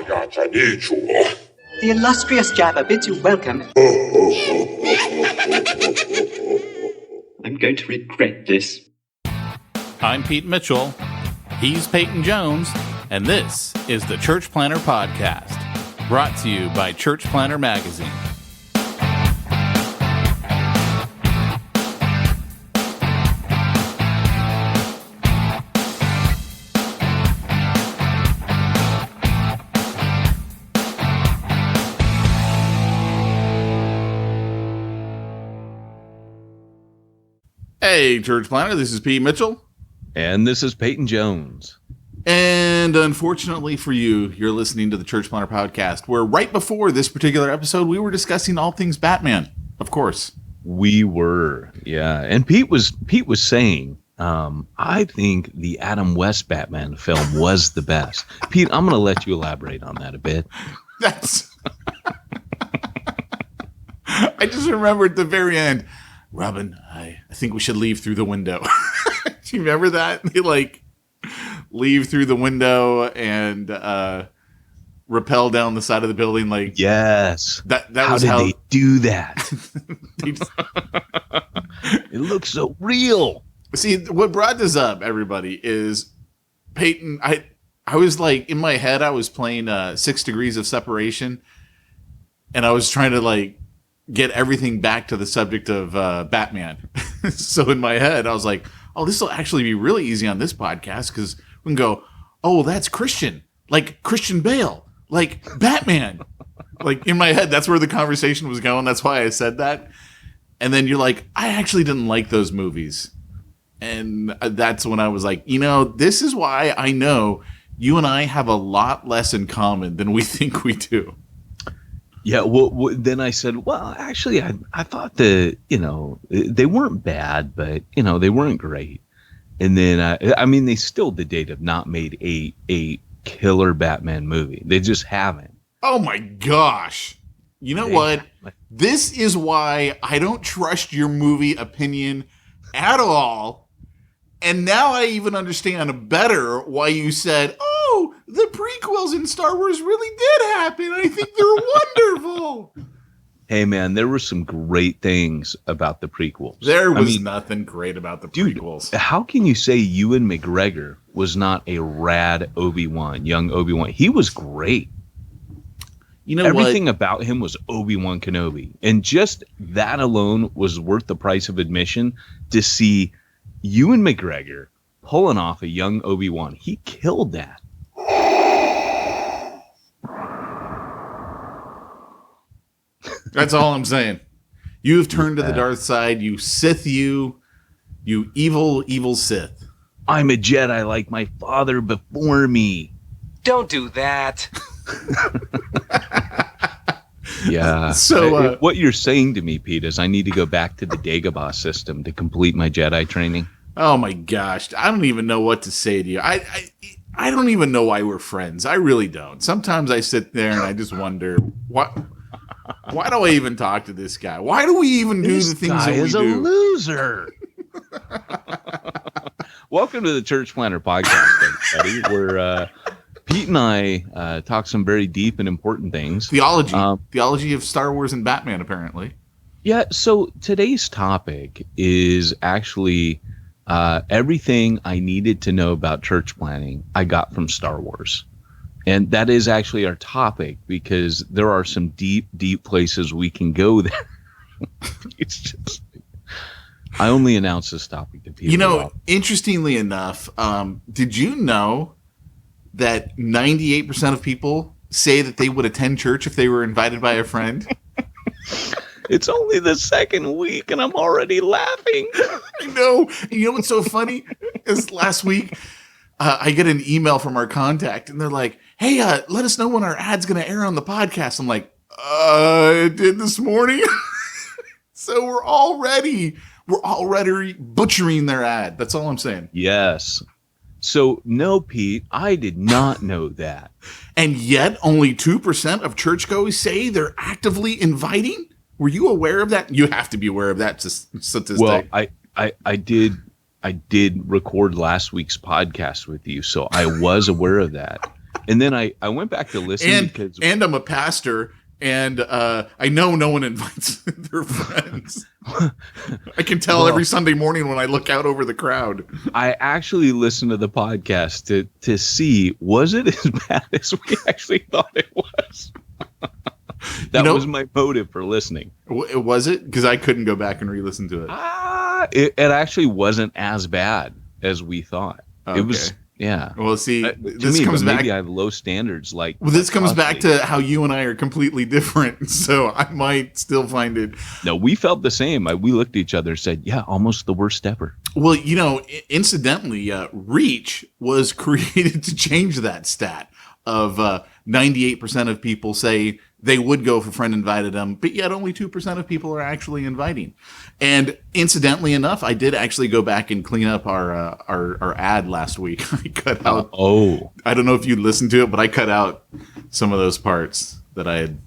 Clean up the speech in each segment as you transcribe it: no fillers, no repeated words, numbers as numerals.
The illustrious Jabba bids you welcome. I'm going to regret this. I'm Pete Mitchell. He's Peyton Jones. And this is the Church Planner Podcast, brought to you by Church Planner Magazine. Hey, Church Planner, this is Pete Mitchell. And this is Peyton Jones. And unfortunately for you, you're listening to the Church Planner Podcast, where right before this particular episode, we were discussing all things Batman, of course. We were, yeah. And Pete was saying, I think the Adam West Batman film was the best. Pete, I'm going to let you elaborate on that a bit. That's... I just remember at the very end, Robin, I think we should leave through the window. Do you remember that? They leave through the window and rappel down the side of the building. Yes. How did they do that? It looks so real. See, what brought this up, everybody, is Peyton. I was in my head, I was playing 6 Degrees of Separation, and I was trying to get everything back to the subject of Batman. So in my head, I was like, oh, this will actually be really easy on this podcast because we can go, oh, that's Christian, like Christian Bale, like Batman. In my head, that's where the conversation was going. That's why I said that. And then you're like, I actually didn't like those movies. And that's when I was like, this is why I know you and I have a lot less in common than we think we do. Yeah, well, then I said, well, actually, I thought that, they weren't bad, but, they weren't great. And then, they still to date have not made a killer Batman movie. They just haven't. Oh, my gosh. You know what? This is why I don't trust your movie opinion at all. And now I even understand better why you said, oh, the prequels in Star Wars really did happen. I think they're wonderful. Hey, man, there were some great things about the prequels. There was nothing great about the prequels. Dude, how can you say Ewan McGregor was not a rad Obi-Wan, young Obi-Wan? He was great. Everything about him was Obi-Wan Kenobi. And just that alone was worth the price of admission to see Ewan McGregor pulling off a young Obi-Wan. He killed that. That's all I'm saying. You've turned to the dark side. You Sith, you evil, evil Sith. I'm a Jedi like my father before me. Don't do that. Yeah. So what you're saying to me, Pete, is I need to go back to the Dagobah system to complete my Jedi training. Oh my gosh. I don't even know what to say to you. I don't even know why we're friends. I really don't. Sometimes I sit there and I just wonder, why do I even talk to this guy? Why do we even do the things that we do? This guy is a loser. Welcome to the Church Planner Podcast, everybody. Where Pete and I talk some very deep and important things. Theology of Star Wars and Batman, apparently. Yeah, so today's topic is actually everything I needed to know about church planning I got from Star Wars. And that is actually our topic because there are some deep, deep places we can go there. It's just... I only announced this topic to people. Interestingly enough, did you know that 98% of people say that they would attend church if they were invited by a friend? It's only the second week and I'm already laughing. I know. You know what's so funny is last week I get an email from our contact and they're like, hey, let us know when our ad's going to air on the podcast. I'm like, it did this morning. So we're already butchering their ad. That's all I'm saying. Yes. So, no, Pete, I did not know that. And yet, only 2% of churchgoers say they're actively inviting? Were you aware of that? You have to be aware of that statistic. Well, I did record last week's podcast with you, so I was aware of that. And then I went back to listen because and I'm a pastor, and I know no one invites their friends. I can tell every Sunday morning when I look out over the crowd. I actually listened to the podcast to see, was it as bad as we actually thought it was? That was my motive for listening. Was it? Because I couldn't go back and re-listen to it. It actually wasn't as bad as we thought. Okay. It was, yeah. Well, see, this comes back. Maybe I have low standards. This comes back to how you and I are completely different. So I might still find it. No, we felt the same. We looked at each other and said, yeah, almost the worst ever. Well, incidentally, Reach was created to change that stat of 98% of people say they would go if a friend invited them, but yet only 2% of people are actually inviting. And incidentally enough, I did actually go back and clean up our ad last week. I cut out. I don't know if you listened to it, but I cut out some of those parts that I had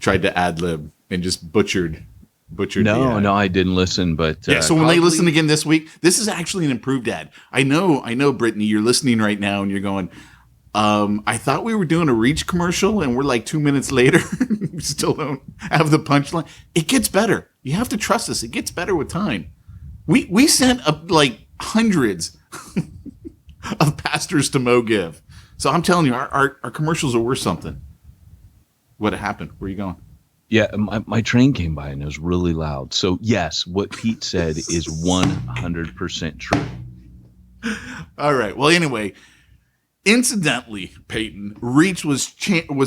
tried to ad lib and just butchered. No, I didn't listen, but yeah. So when they listen again this week, this is actually an improved ad. I know, Brittany, you're listening right now and you're going, I thought we were doing a Reach commercial and we're like 2 minutes later. We still don't have the punchline. It gets better. You have to trust us. It gets better with time. We sent up like hundreds of pastors to MoGive. So I'm telling you, our commercials are worth something. What happened? Where are you going? Yeah, my train came by and it was really loud. So yes, what Pete said is 100% true. All right. Well, anyway, incidentally, Peyton, Reach was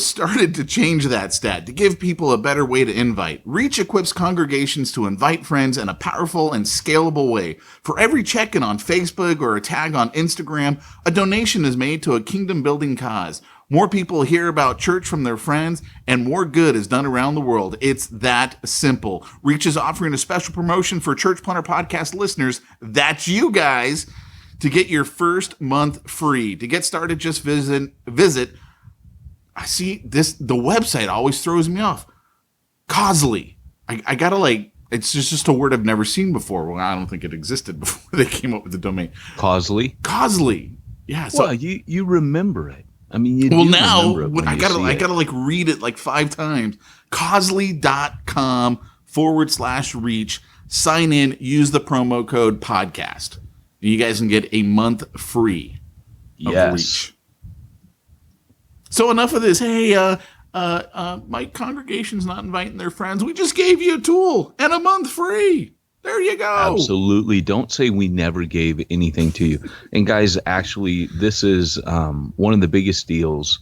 started to change that stat to give people a better way to invite. Reach equips congregations to invite friends in a powerful and scalable way. For every check-in on Facebook or a tag on Instagram, a donation is made to a kingdom-building cause. More people hear about church from their friends, and more good is done around the world. It's that simple. Reach is offering a special promotion for Church Planter Podcast listeners. That's you guys. To get your first month free. To get started, just visit. I see this. The website always throws me off. Causely. I gotta it's just a word I've never seen before. Well, I don't think it existed before they came up with the domain. Causely. Yeah. So, well, you remember it. I mean, you now remember it I gotta read it like 5 times. Causely.com/reach. Sign in. Use the promo code podcast. You guys can get a month free of Reach. So enough of this. Hey, my congregation's not inviting their friends. We just gave you a tool and a month free. There you go. Absolutely. Don't say we never gave anything to you. And guys, actually, this is one of the biggest deals.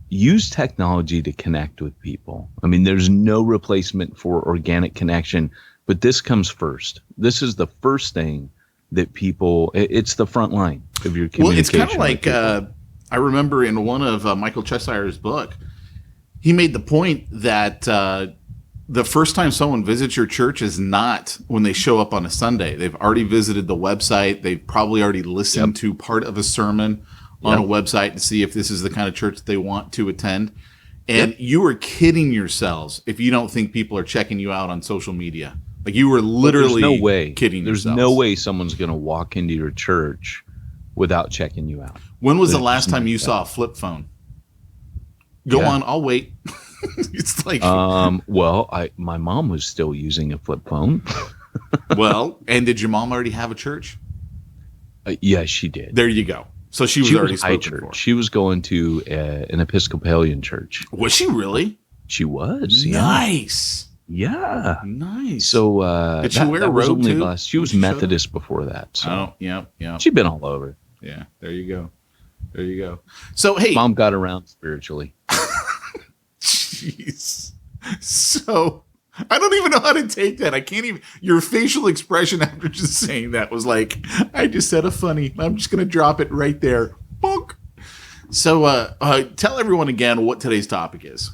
Use technology to connect with people. I mean, there's no replacement for organic connection, but this comes first. This is the first thing that people, it's the front line of your communication. Well, it's kind of like, I remember in one of Michael Cheshire's book, he made the point that the first time someone visits your church is not when they show up on a Sunday. They've already visited the website. They've probably already listened to part of a sermon on a website to see if this is the kind of church they want to attend. And you are kidding yourselves if you don't think people are checking you out on social media. Like you were literally kidding yourselves. There's no way someone's going to walk into your church without checking you out. When was the last time you saw a flip phone? Go on, I'll wait. It's like well, my mom was still using a flip phone. Well, and did your mom already have a church? Yeah, she did. There you go. So she was already high spoken church. for. She was going to an Episcopalian church. Was she really? She was. Nice. Yeah. Nice. So did she wear a robe too? She was Methodist before that. So. Oh, yeah. She'd been all over. Yeah, there you go. So, hey. Mom got around spiritually. Jeez. So, I don't even know how to take that. I can't even. Your facial expression after just saying that was like, I just said a funny. I'm just going to drop it right there. Bonk. So, tell everyone again what today's topic is.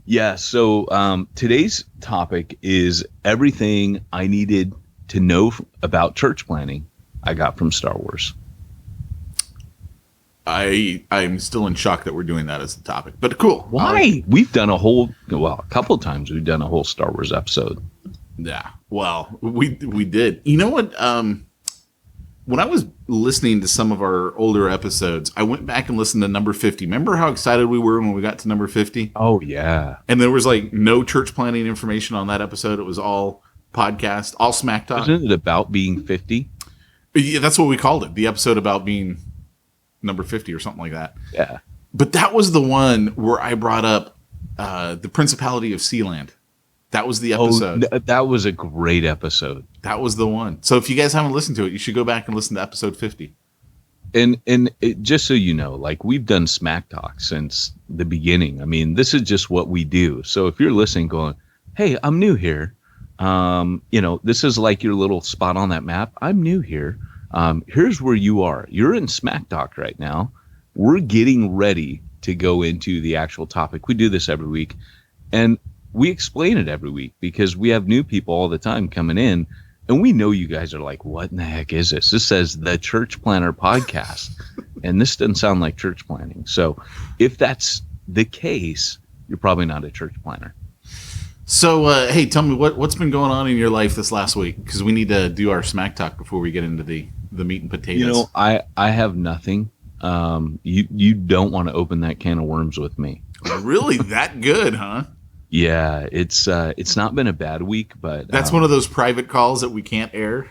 Yeah, so today's topic is everything I needed to know about church planning I got from Star Wars. I'm still in shock that we're doing that as the topic, but cool. Why? We've done a couple times we've done a whole Star Wars episode. Yeah, well, we did. You know what? when I was listening to some of our older episodes, I went back and listened to number 50. Remember how excited we were when we got to number 50? Oh, yeah. And there was like no church planning information on that episode. It was all podcast, all smack talk. Isn't it about being 50? Yeah, that's what we called it. The episode about being number 50 or something like that. Yeah. But that was the one where I brought up the Principality of Sealand. That was the episode. That was a great episode. That was the one. So if you guys haven't listened to it, you should go back and listen to episode 50. And just so you know, like we've done Smack Talk since the beginning. I mean, this is just what we do. So if you're listening going, hey, I'm new here. This is like your little spot on that map. I'm new here. Here's where you are. You're in Smack Talk right now. We're getting ready to go into the actual topic. We do this every week. And we explain it every week because we have new people all the time coming in, and we know you guys are like, what in the heck is this? This says the Church Planner Podcast, and this doesn't sound like church planning. So if that's the case, you're probably not a church planner. So, hey, tell me what's been going on in your life this last week, because we need to do our smack talk before we get into the meat and potatoes. You know, I have nothing. You don't want to open that can of worms with me. Really that good, huh? Yeah, it's not been a bad week, but that's one of those private calls that we can't air.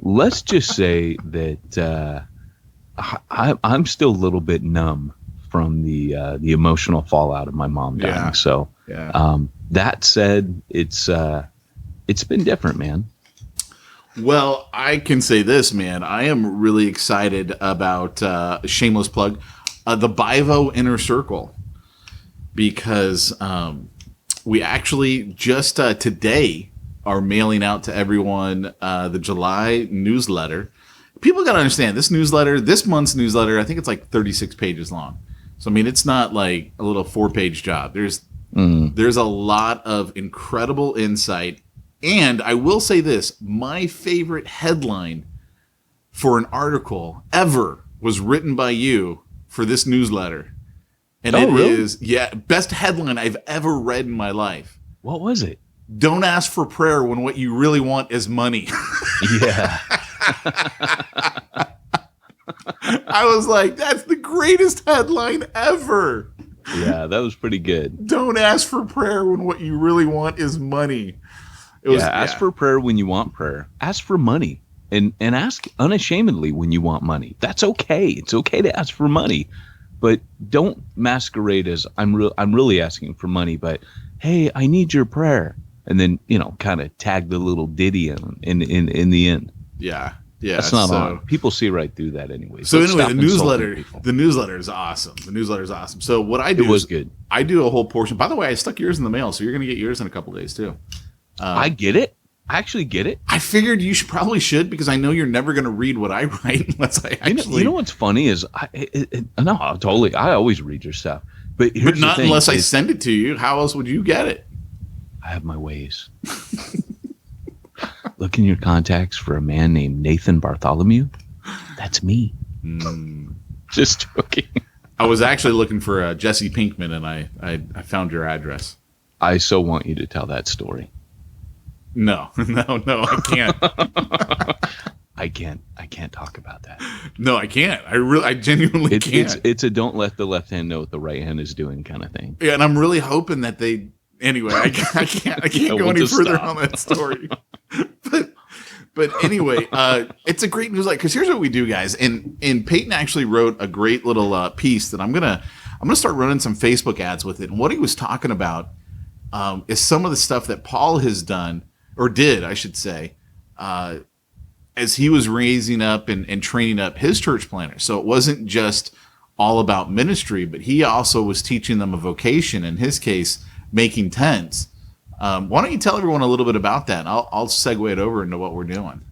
Let's just say that I'm still a little bit numb from the emotional fallout of my mom dying. Yeah. So, that said, it's been different, man. Well, I can say this, man. I am really excited about shameless plug, the Bivo Inner Circle. Because we actually just today are mailing out to everyone the July newsletter. People got to understand this month's newsletter, I think it's like 36 pages long. So, I mean, it's not like a little 4-page job. There's a lot of incredible insight. And I will say this, my favorite headline for an article ever was written by you for this newsletter. And really? Best headline I've ever read in my life. What was it? Don't ask for prayer when what you really want is money. Yeah. I was like, that's the greatest headline ever. Yeah, that was pretty good. Don't ask for prayer when what you really want is money. Ask for prayer when you want prayer. Ask for money. And ask unashamedly when you want money. That's okay. It's okay to ask for money. But don't masquerade as I'm really asking for money, but hey, I need your prayer. And then, kind of tag the little ditty in the end. Yeah. That's not on. People see right through that anyway. So anyway, the newsletter is awesome. So what I do was good. I do a whole portion. By the way, I stuck yours in the mail, so you're going to get yours in a couple days too. I get it. I actually get it. I figured you probably should because I know you're never going to read what I write unless I actually. You know what's funny is I always read your stuff, but not unless I send it to you. How else would you get it? I have my ways. Look in your contacts for a man named Nathan Bartholomew. That's me. Just joking. I was actually looking for Jesse Pinkman, and I found your address. I so want you to tell that story. No, I can't. I can't talk about that. No, I can't. I genuinely can't. It's a don't let the left hand know what the right hand is doing kind of thing. Yeah, and I'm really hoping that they. Anyway, I can't go any further on that story. But anyway, it's a great newsletter because here's what we do, guys. And Peyton actually wrote a great little piece that I'm gonna start running some Facebook ads with it. And what he was talking about is some of the stuff that Paul has done. Or did, I should say, as he was raising up and training up his church planners. So it wasn't just all about ministry, but he also was teaching them a vocation, in his case, making tents. Why don't you tell everyone a little bit about that? I'll segue it over into what we're doing.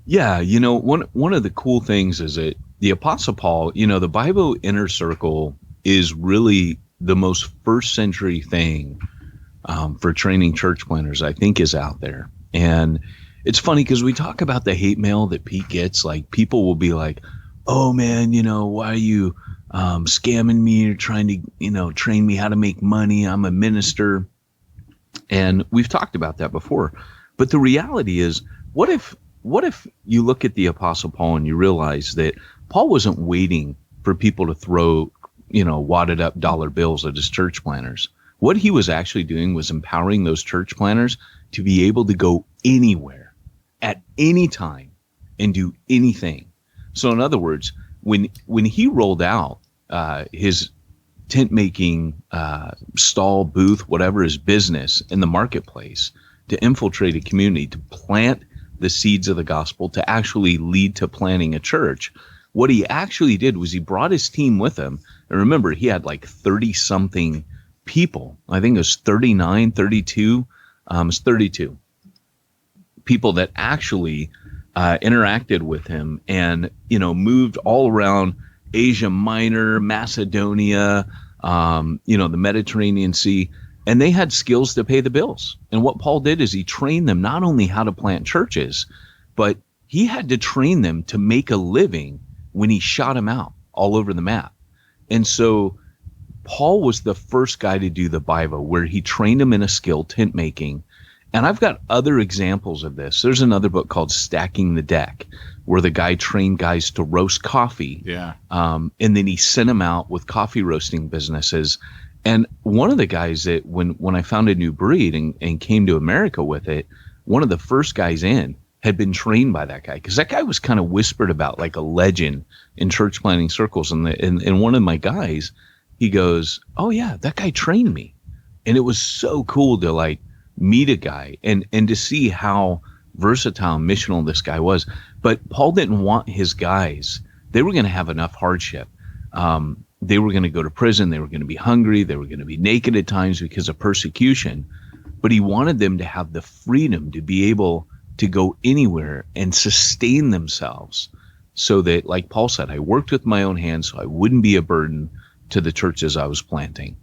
Yeah, one of the cool things is that the Apostle Paul, the Bible Inner Circle is really the most first century thing for training church planners, I think, is out there. And it's funny because we talk about the hate mail that Pete gets. Like, people will be like, oh man, why are you scamming me or trying to, train me how to make money? I'm a minister. And we've talked about that before. But the reality is, what if what if you look at the Apostle Paul and you realize that Paul wasn't waiting for people to throw, wadded up dollar bills at his church planners. What he was actually doing was empowering those church planners to be able to go anywhere at any time and do anything. So in other words, when he rolled out his tent making stall, booth, whatever his business in the marketplace to infiltrate a community, to plant the seeds of the gospel, to actually lead to planting a church, what he actually did was he brought his team with him. And remember, he had like 30 something people. I think it was 39, 32. It was 32 people that actually interacted with him and, moved all around Asia Minor, Macedonia, the Mediterranean Sea, and they had skills to pay the bills. And what Paul did is he trained them not only how to plant churches, but he had to train them to make a living when he shot them out all over the map. And so Paul was the first guy to do the Bible, where he trained them in a skill, tent making. And I've got other examples of this. There's another book called Stacking the Deck, where the guy trained guys to roast coffee. Yeah. And then he sent them out with coffee roasting businesses. And one of the guys that when I found a new breed and came to America with it, one of the first guys in had been trained by that guy, because that guy was kind of whispered about like a legend in church planting circles. And one of my guys, he goes, "Oh yeah, that guy trained me." And it was so cool to like meet a guy and to see how versatile and missional this guy was. But Paul didn't want his guys. They were going to have enough hardship. They were going to go to prison. They were going to be hungry. They were going to be naked at times because of persecution. But he wanted them to have the freedom to be able to go anywhere and sustain themselves, so that, like Paul said, I worked with my own hands so I wouldn't be a burden to the churches I was planting.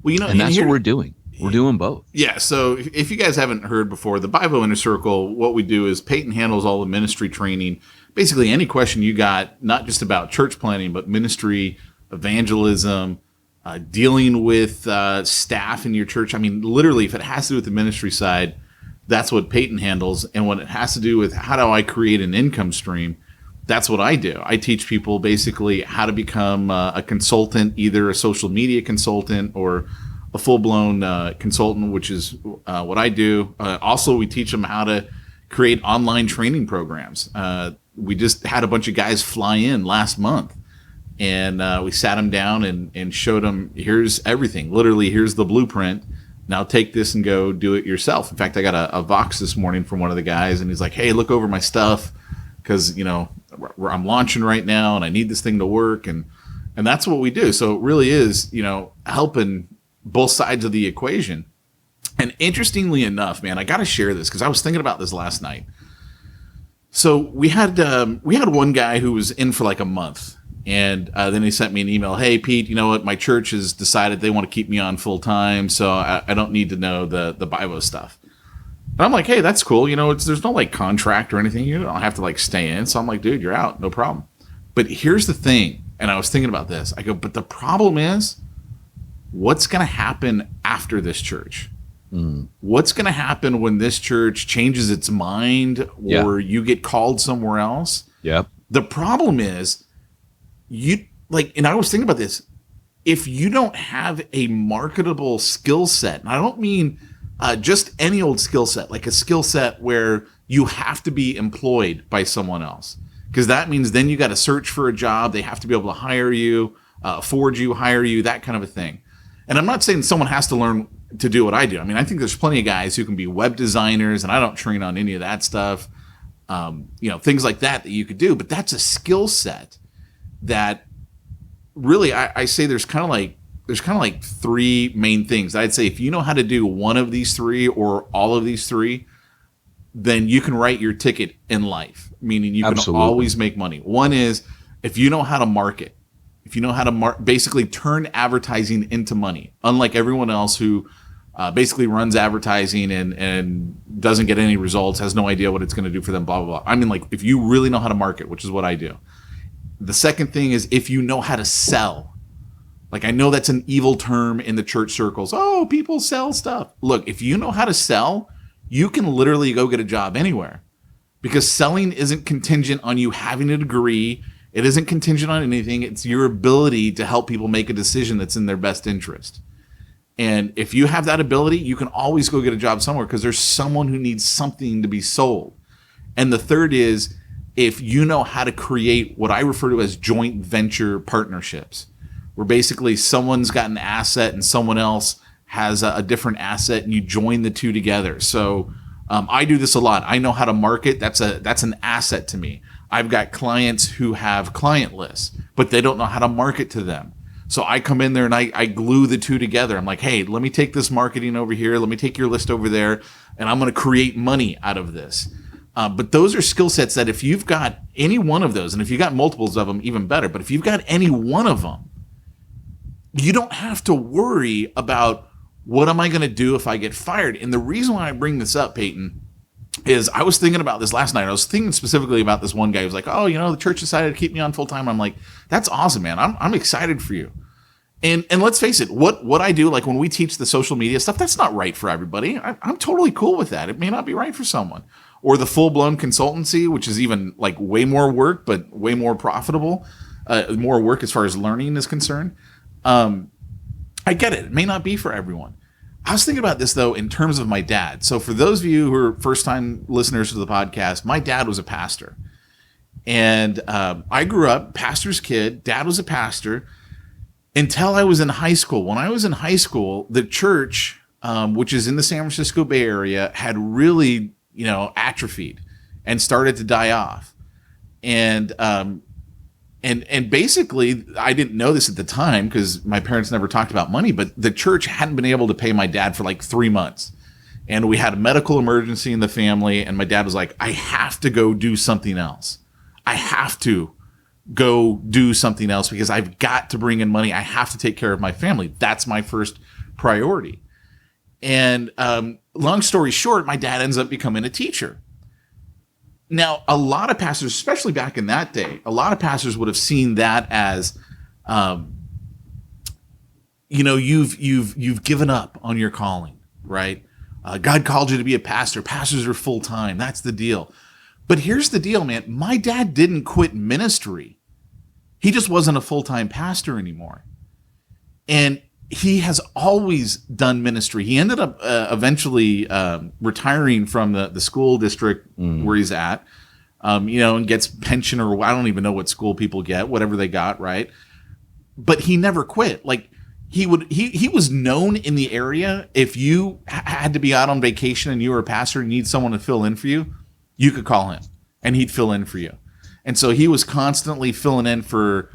Well, and that's what we're doing. We're doing both. Yeah. So if you guys haven't heard before, the Bible Inner Circle, what we do is Peyton handles all the ministry training. Basically, any question you got, not just about church planting, but ministry, evangelism, dealing with staff in your church. I mean, literally, if it has to do with the ministry side, that's what Peyton handles. And when it has to do with how do I create an income stream, that's what I do. I teach people basically how to become a consultant, either a social media consultant or a full-blown consultant, which is what I do. Also, we teach them how to create online training programs. We just had a bunch of guys fly in last month, and we sat them down and showed them, here's everything. Literally, here's the blueprint. Now take this and go do it yourself. In fact, I got a Vox this morning from one of the guys, and he's like, hey, look over my stuff, because, I'm launching right now, and I need this thing to work. And that's what we do. So it really is, helping both sides of the equation. And interestingly enough, man, I got to share this because I was thinking about this last night. So we had one guy who was in for like a month, and then he sent me an email. Hey, Pete, you know what? My church has decided they want to keep me on full time, so I don't need to know the Bible stuff. And I'm like, hey, that's cool. There's no like contract or anything. You don't have to like stay in. So I'm like, dude, you're out. No problem. But here's the thing. And I was thinking about this. I go, but the problem is, what's going to happen after this church? What's going to happen when this church changes its mind or you get called somewhere else? Yep. The problem is, and I was thinking about this, if you don't have a marketable skill set, and I don't mean just any old skill set, like a skill set where you have to be employed by someone else, because that means then you got to search for a job. They have to be able to hire you, afford you, hire you, that kind of a thing. And I'm not saying someone has to learn to do what I do. I mean, I think there's plenty of guys who can be web designers, and I don't train on any of that stuff. Things like that you could do, but that's a skill set that really I say there's kind of like three main things. I'd say if you know how to do one of these three or all of these three, then you can write your ticket in life, meaning you can always make money. One is if you know how to market. If you know how to basically turn advertising into money, unlike everyone else who basically runs advertising and doesn't get any results, has no idea what it's going to do for them, blah, blah, blah. I mean, like, if you really know how to market, which is what I do. The second thing is if you know how to sell. Like, I know that's an evil term in the church circles. Oh, people sell stuff. Look, if you know how to sell, you can literally go get a job anywhere. because selling isn't contingent on you having a degree. It isn't contingent on anything. It's your ability to help people make a decision that's in their best interest. And if you have that ability, you can always go get a job somewhere because there's someone who needs something to be sold. And the third is if you know how to create what I refer to as joint venture partnerships, where basically someone's got an asset and someone else has a different asset and you join the two together. So I do this a lot. I know how to market. That's an asset to me. I've got clients who have client lists, but they don't know how to market to them. So I come in there and I glue the two together. I'm like, hey, let me take this marketing over here. Let me take your list over there. And I'm going to create money out of this. But those are skill sets that if you've got any one of those, and if you've got multiples of them, even better. But if you've got any one of them, you don't have to worry about what am I going to do if I get fired. And the reason why I bring this up, Peyton, is I was thinking about this last night. I was thinking specifically about this one guy who was like, oh, the church decided to keep me on full time. I'm like, that's awesome, man. I'm excited for you. And let's face it, what I do, like when we teach the social media stuff, that's not right for everybody. I'm totally cool with that. It may not be right for someone. Or the full-blown consultancy, which is even like way more work, but way more profitable, more work as far as learning is concerned. I get it. It may not be for everyone. I was thinking about this, though, in terms of my dad. So for those of you who are first-time listeners to the podcast, my dad was a pastor. And I grew up pastor's kid. Dad was a pastor until I was in high school. When I was in high school, the church, which is in the San Francisco Bay Area, had really, atrophied and started to die off. And basically, I didn't know this at the time because my parents never talked about money, but the church hadn't been able to pay my dad for like 3 months. And we had a medical emergency in the family. And my dad was like, I have to go do something else. I have to go do something else because I've got to bring in money. I have to take care of my family. That's my first priority. And long story short, my dad ends up becoming a teacher. Now, a lot of pastors, especially back in that day, a lot of pastors would have seen that as, you've given up on your calling, right? God called you to be a pastor. Pastors are full time. That's the deal. But here's the deal, man. My dad didn't quit ministry. He just wasn't a full-time pastor anymore. And he has always done ministry. He ended up eventually retiring from the school district where he's at, and gets pension, or I don't even know what school people get, whatever they got, right? But he never quit. Like he was known in the area. If you had to be out on vacation and you were a pastor and you need someone to fill in for you, you could call him and he'd fill in for you. And so he was constantly filling in for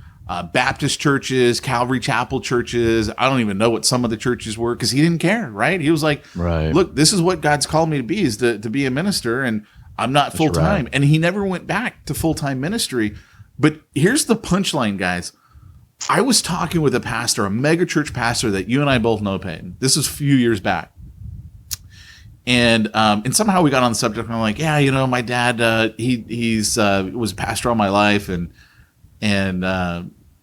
Baptist churches, Calvary Chapel churches. I don't even know what some of the churches were because he didn't care, right? He was like, right, look, this is what God's called me to be, is to be a minister, and I'm not full-time. Right. And he never went back to full-time ministry. But here's the punchline, guys. I was talking with a pastor, a mega church pastor that you and I both know, Peyton. This was a few years back. And somehow we got on the subject, and I'm like, yeah, my dad, he's was a pastor all my life, and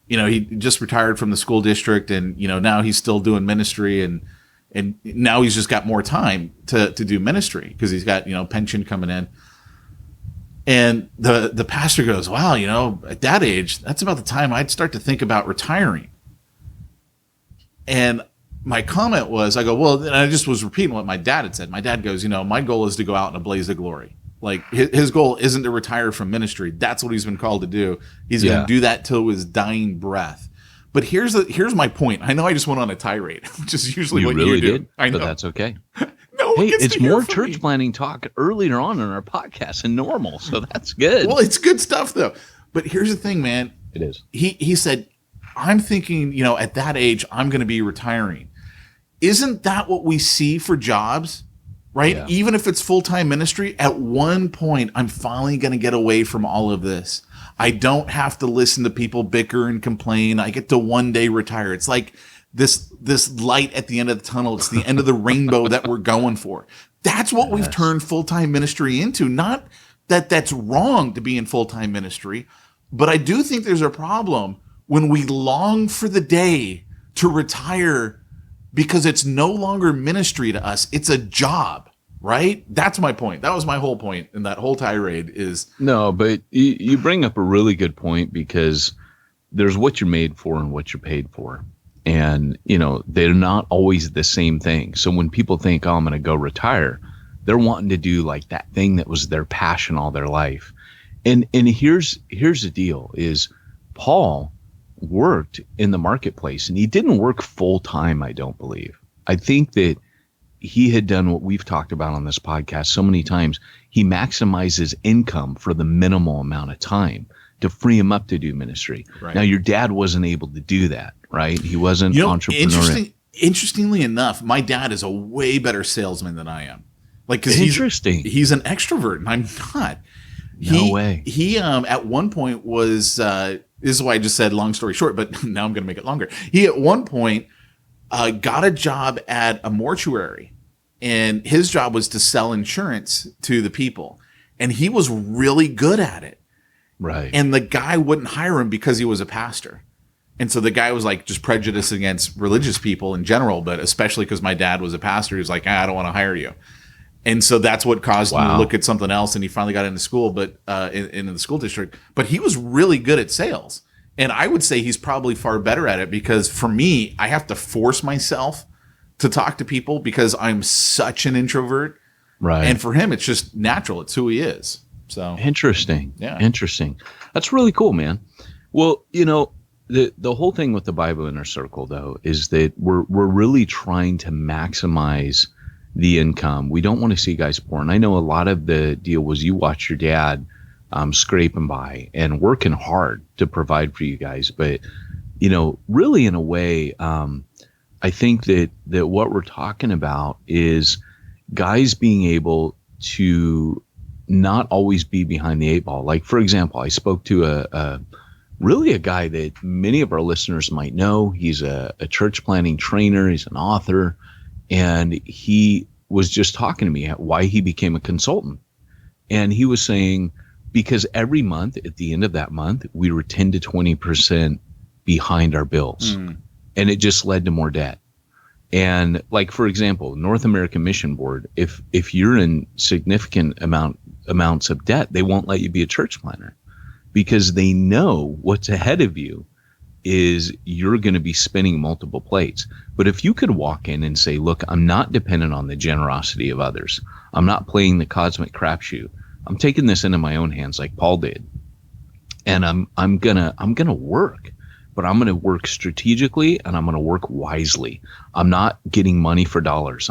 he just retired from the school district, and now he's still doing ministry, and now he's just got more time to do ministry because he's got pension coming in. And the pastor goes, wow, at that age, that's about the time I'd start to think about retiring. And my comment was, I go, well, and I just was repeating what my dad had said. My dad goes, my goal is to go out in a blaze of glory. Like his goal isn't to retire from ministry. That's what he's been called to do. He's going to do that till his dying breath. But here's my point. I know I just went on a tirade, which is usually what you do. I know. But that's okay. No, hey, it's more church planning talk earlier on in our podcast than normal, so that's good. Well, it's good stuff though. But here's the thing, man. It is. He said, I'm thinking, at that age, I'm going to be retiring. Isn't that what we see for jobs? Right? Yeah. Even if it's full-time ministry, at one point, I'm finally going to get away from all of this. I don't have to listen to people bicker and complain. I get to one day retire. It's like this light at the end of the tunnel. It's the end of the rainbow that we're going for. That's what we've turned full-time ministry into. Not that that's wrong to be in full-time ministry, but I do think there's a problem when we long for the day to retire because it's no longer ministry to us. It's a job. right? That's my point. That was my whole point in that whole tirade is. No, but you bring up a really good point, because there's what you're made for and what you're paid for. And, they're not always the same thing. So when people think, oh, I'm going to go retire, they're wanting to do like that thing that was their passion all their life. And here's the deal is Paul worked in the marketplace, and he didn't work full time. I don't believe. I think that he had done what we've talked about on this podcast so many times. He maximizes income for the minimal amount of time to free him up to do ministry. Right. Now, your dad wasn't able to do that, right? He wasn't entrepreneurial. Interestingly enough, my dad is a way better salesman than I am. Like, because he's an extrovert and I'm not. No way. He at one point was this is why I just said long story short, but now I'm going to make it longer. He at one point got a job at a mortuary, and his job was to sell insurance to the people, and he was really good at it. Right. And the guy wouldn't hire him because he was a pastor. And so the guy was like just prejudiced against religious people in general, but especially because my dad was a pastor. He was like, I don't want to hire you. And so that's what caused him to look at something else. And he finally got into school, but in the school district. But he was really good at sales. And I would say he's probably far better at it, because for me, I have to force myself to talk to people because I'm such an introvert. Right. And for him, it's just natural. It's who he is. So interesting. Yeah. Interesting. That's really cool, man. Well, the whole thing with the Bible Inner Circle, though, is that we're really trying to maximize the income. We don't want to see guys poor. And I know a lot of the deal was you watch your dad scraping by and working hard to provide for you guys. But, really in a way, I think that what we're talking about is guys being able to not always be behind the eight ball. Like, for example, I spoke to a guy that many of our listeners might know. He's a church planning trainer. He's an author. And he was just talking to me at why he became a consultant. And he was saying, because every month, at the end of that month, we were 10 to 20% behind our bills. And it just led to more debt. And like, for example, North American Mission Board, if you're in significant amounts of debt, they won't let you be a church planner, because they know what's ahead of you is you're going to be spinning multiple plates. But if you could walk in and say, look, I'm not dependent on the generosity of others. I'm not playing the cosmic crapshoot. I'm taking this into my own hands like Paul did. And I'm gonna work, but I'm gonna work strategically and I'm gonna work wisely. I'm not getting money for dollars.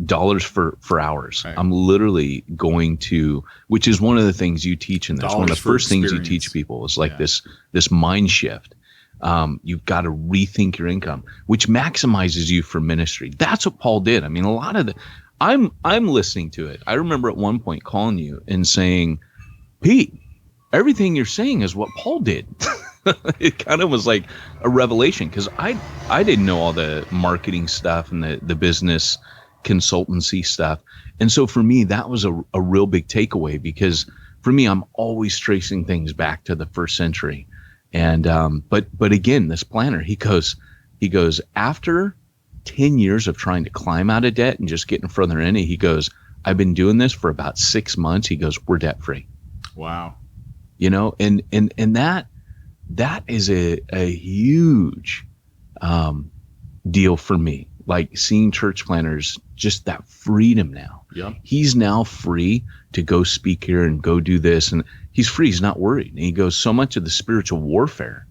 Dollars for hours. Right. I'm literally going to, which is one of the things you teach in this. One of the first things you teach people is like this mind shift. You've got to rethink your income, which maximizes you for ministry. That's what Paul did. I mean, a lot of I'm listening to it. I remember at one point calling you and saying, Pete, everything you're saying is what Paul did. It kind of was like a revelation, because I didn't know all the marketing stuff and the business consultancy stuff. And so for me, that was a real big takeaway, because for me, I'm always tracing things back to the first century. And but again, this planner, he goes, after 10 years of trying to climb out of debt and just getting further in it, he goes, I've been doing this for about 6 months. He goes, we're debt free. Wow. And that is a huge deal for me. Like seeing church planners, just that freedom now. Yeah. He's now free to go speak here and go do this. And he's free. He's not worried. And he goes, so much of the spiritual warfare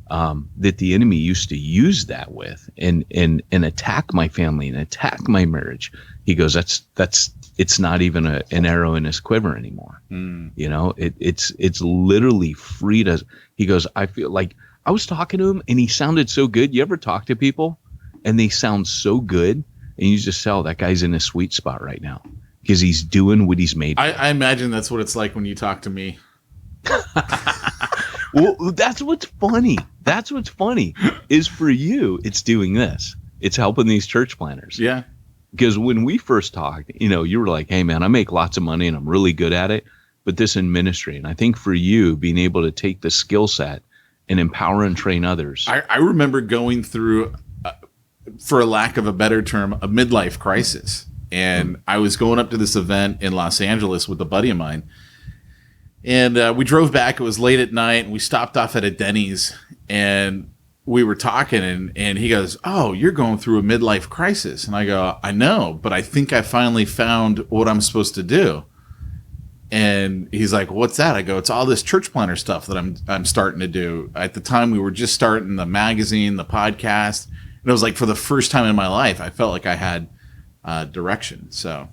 that the enemy used to use that with and attack my family and attack my marriage. He goes, it's not even an arrow in his quiver anymore. It's literally freed us. He goes, I feel like I was talking to him and he sounded so good. You ever talk to people and they sound so good and you just tell that guy's in a sweet spot right now because he's doing what he's made for. I imagine that's what it's like when you talk to me. Well, that's what's funny. That's what's funny is for you, it's doing this. It's helping these church planners. Yeah. Because when we first talked, you were like, hey, man, I make lots of money and I'm really good at it, but this in ministry. And I think for you, being able to take the skill set and empower and train others. I remember going through, for a lack of a better term, a midlife crisis. And I was going up to this event in Los Angeles with a buddy of mine. And we drove back. It was late at night, and we stopped off at a Denny's, and we were talking, and he goes, "Oh, you're going through a midlife crisis." And I go, "I know, but I think I finally found what I'm supposed to do." And he's like, "What's that?" I go, "It's all this church planner stuff that I'm starting to do." At the time, we were just starting the magazine, the podcast, and it was like for the first time in my life, I felt like I had direction. So,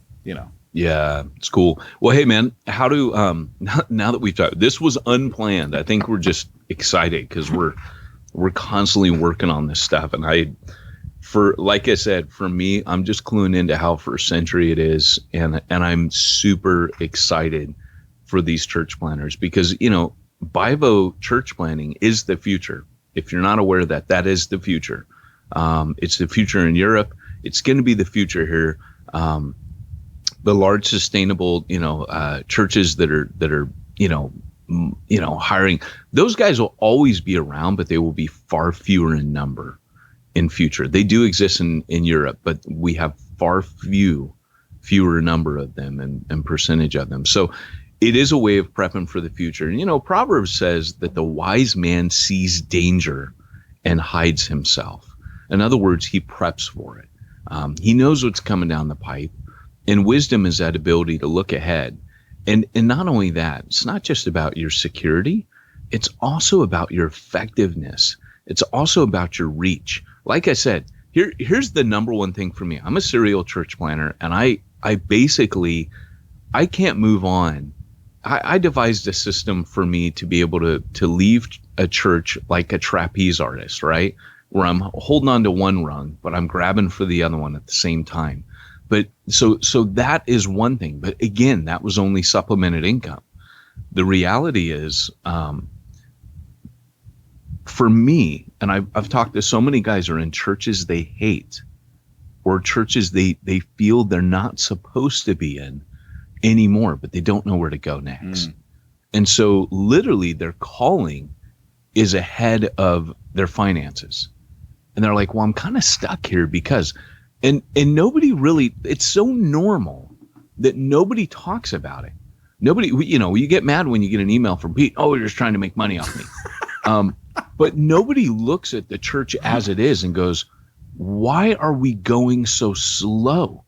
Yeah, it's cool. Well, hey man, how do now that we've talked, this was unplanned. I think we're just excited because we're constantly working on this stuff, and like I said, for me, I'm just cluing into how first century it is, and I'm super excited for these church planners because Bivo church planning is the future. If you're not aware of that, that is the future. It's the future in Europe. It's going to be the future here. The large sustainable, churches that are, hiring, those guys will always be around, but they will be far fewer in number in future. They do exist in Europe, but we have far fewer number of them and percentage of them. So it is a way of prepping for the future. And, Proverbs says that the wise man sees danger and hides himself. In other words, he preps for it. He knows what's coming down the pipe. And wisdom is that ability to look ahead. And not only that, it's not just about your security. It's also about your effectiveness. It's also about your reach. Like I said, here's the number one thing for me. I'm a serial church planner, and I can't move on. I devised a system for me to be able to leave a church like a trapeze artist, right? Where I'm holding on to one rung, but I'm grabbing for the other one at the same time. But so that is one thing. But again, that was only supplemented income. The reality is, for me, and I've talked to so many guys who are in churches they hate, or churches they feel they're not supposed to be in anymore, but they don't know where to go next. And so literally their calling is ahead of their finances. And they're like, well, I'm kind of stuck here because, and nobody really, it's so normal that nobody talks about it. Nobody, you get mad when you get an email from Pete, oh, you're just trying to make money off me. But nobody looks at the church as it is and goes, why are we going so slow?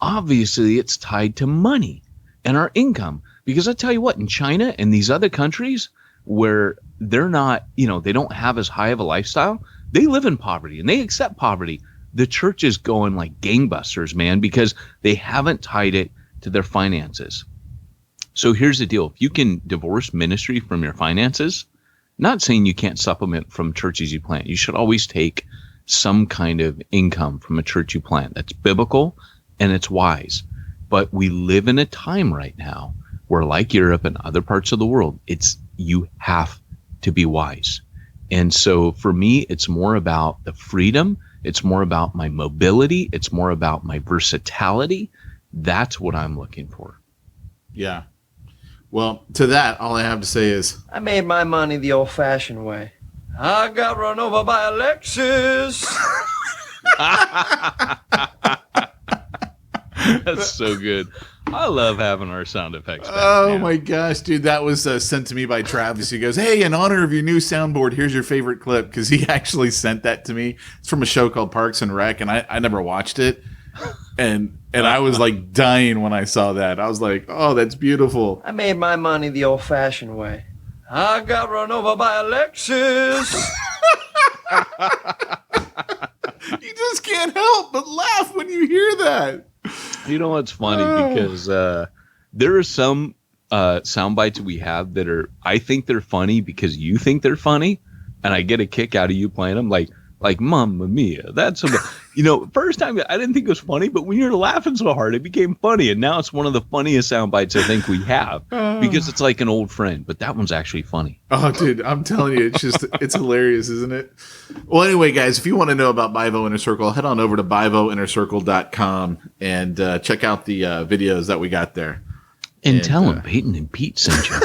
Obviously, it's tied to money and our income. Because I tell you what, in China and these other countries where they're not, they don't have as high of a lifestyle, they live in poverty and they accept poverty. The church is going like gangbusters, man, because they haven't tied it to their finances. So here's the deal. If you can divorce ministry from your finances, not saying you can't supplement from churches you plant. You should always take some kind of income from a church you plant. That's biblical and it's wise. But we live in a time right now where, like Europe and other parts of the world, you have to be wise. And so for me, it's more about the freedom. It's more about my mobility. It's more about my versatility. That's what I'm looking for. Yeah. Well, to that, all I have to say is I made my money the old-fashioned way. I got run over by a Lexus. That's so good. I love having our sound effects back. Oh my gosh, dude, that was sent to me by Travis. He goes, hey, in honor of your new soundboard, here's your favorite clip, because he actually sent that to me. It's from a show called Parks and Rec, and I never watched it. And I was like dying when I saw that. I was like, oh, that's beautiful. I made my money the old-fashioned way. I got run over by a Lexus. You just can't help but laugh when you hear that. You know what's funny? Because there are some sound bites we have that I think they're funny because you think they're funny, and I get a kick out of you playing them like Mamma Mia. That's first time I didn't think it was funny, but when you're laughing so hard, it became funny, and now it's one of the funniest sound bites I think we have because it's like an old friend. But that one's actually funny. Oh, dude, I'm telling you, it's hilarious, isn't it? Well, anyway, guys, if you want to know about Bivo Inner Circle, head on over to bivoinnercircle.com and check out the videos that we got there. And tell them Peyton and Pete sent you.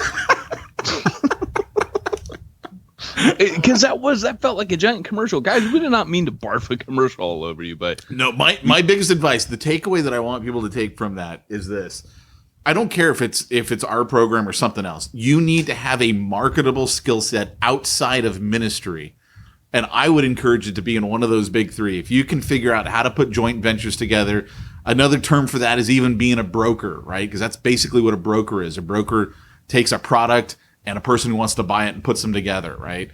Because that felt like a giant commercial. Guys, we did not mean to barf a commercial all over you, but no, my biggest advice, the takeaway that I want people to take from that is this. I don't care if it's our program or something else. You need to have a marketable skill set outside of ministry. And I would encourage it to be in one of those big three. If you can figure out how to put joint ventures together, another term for that is even being a broker, right? Because that's basically what a broker is. A broker takes a product and a person who wants to buy it and puts them together, right?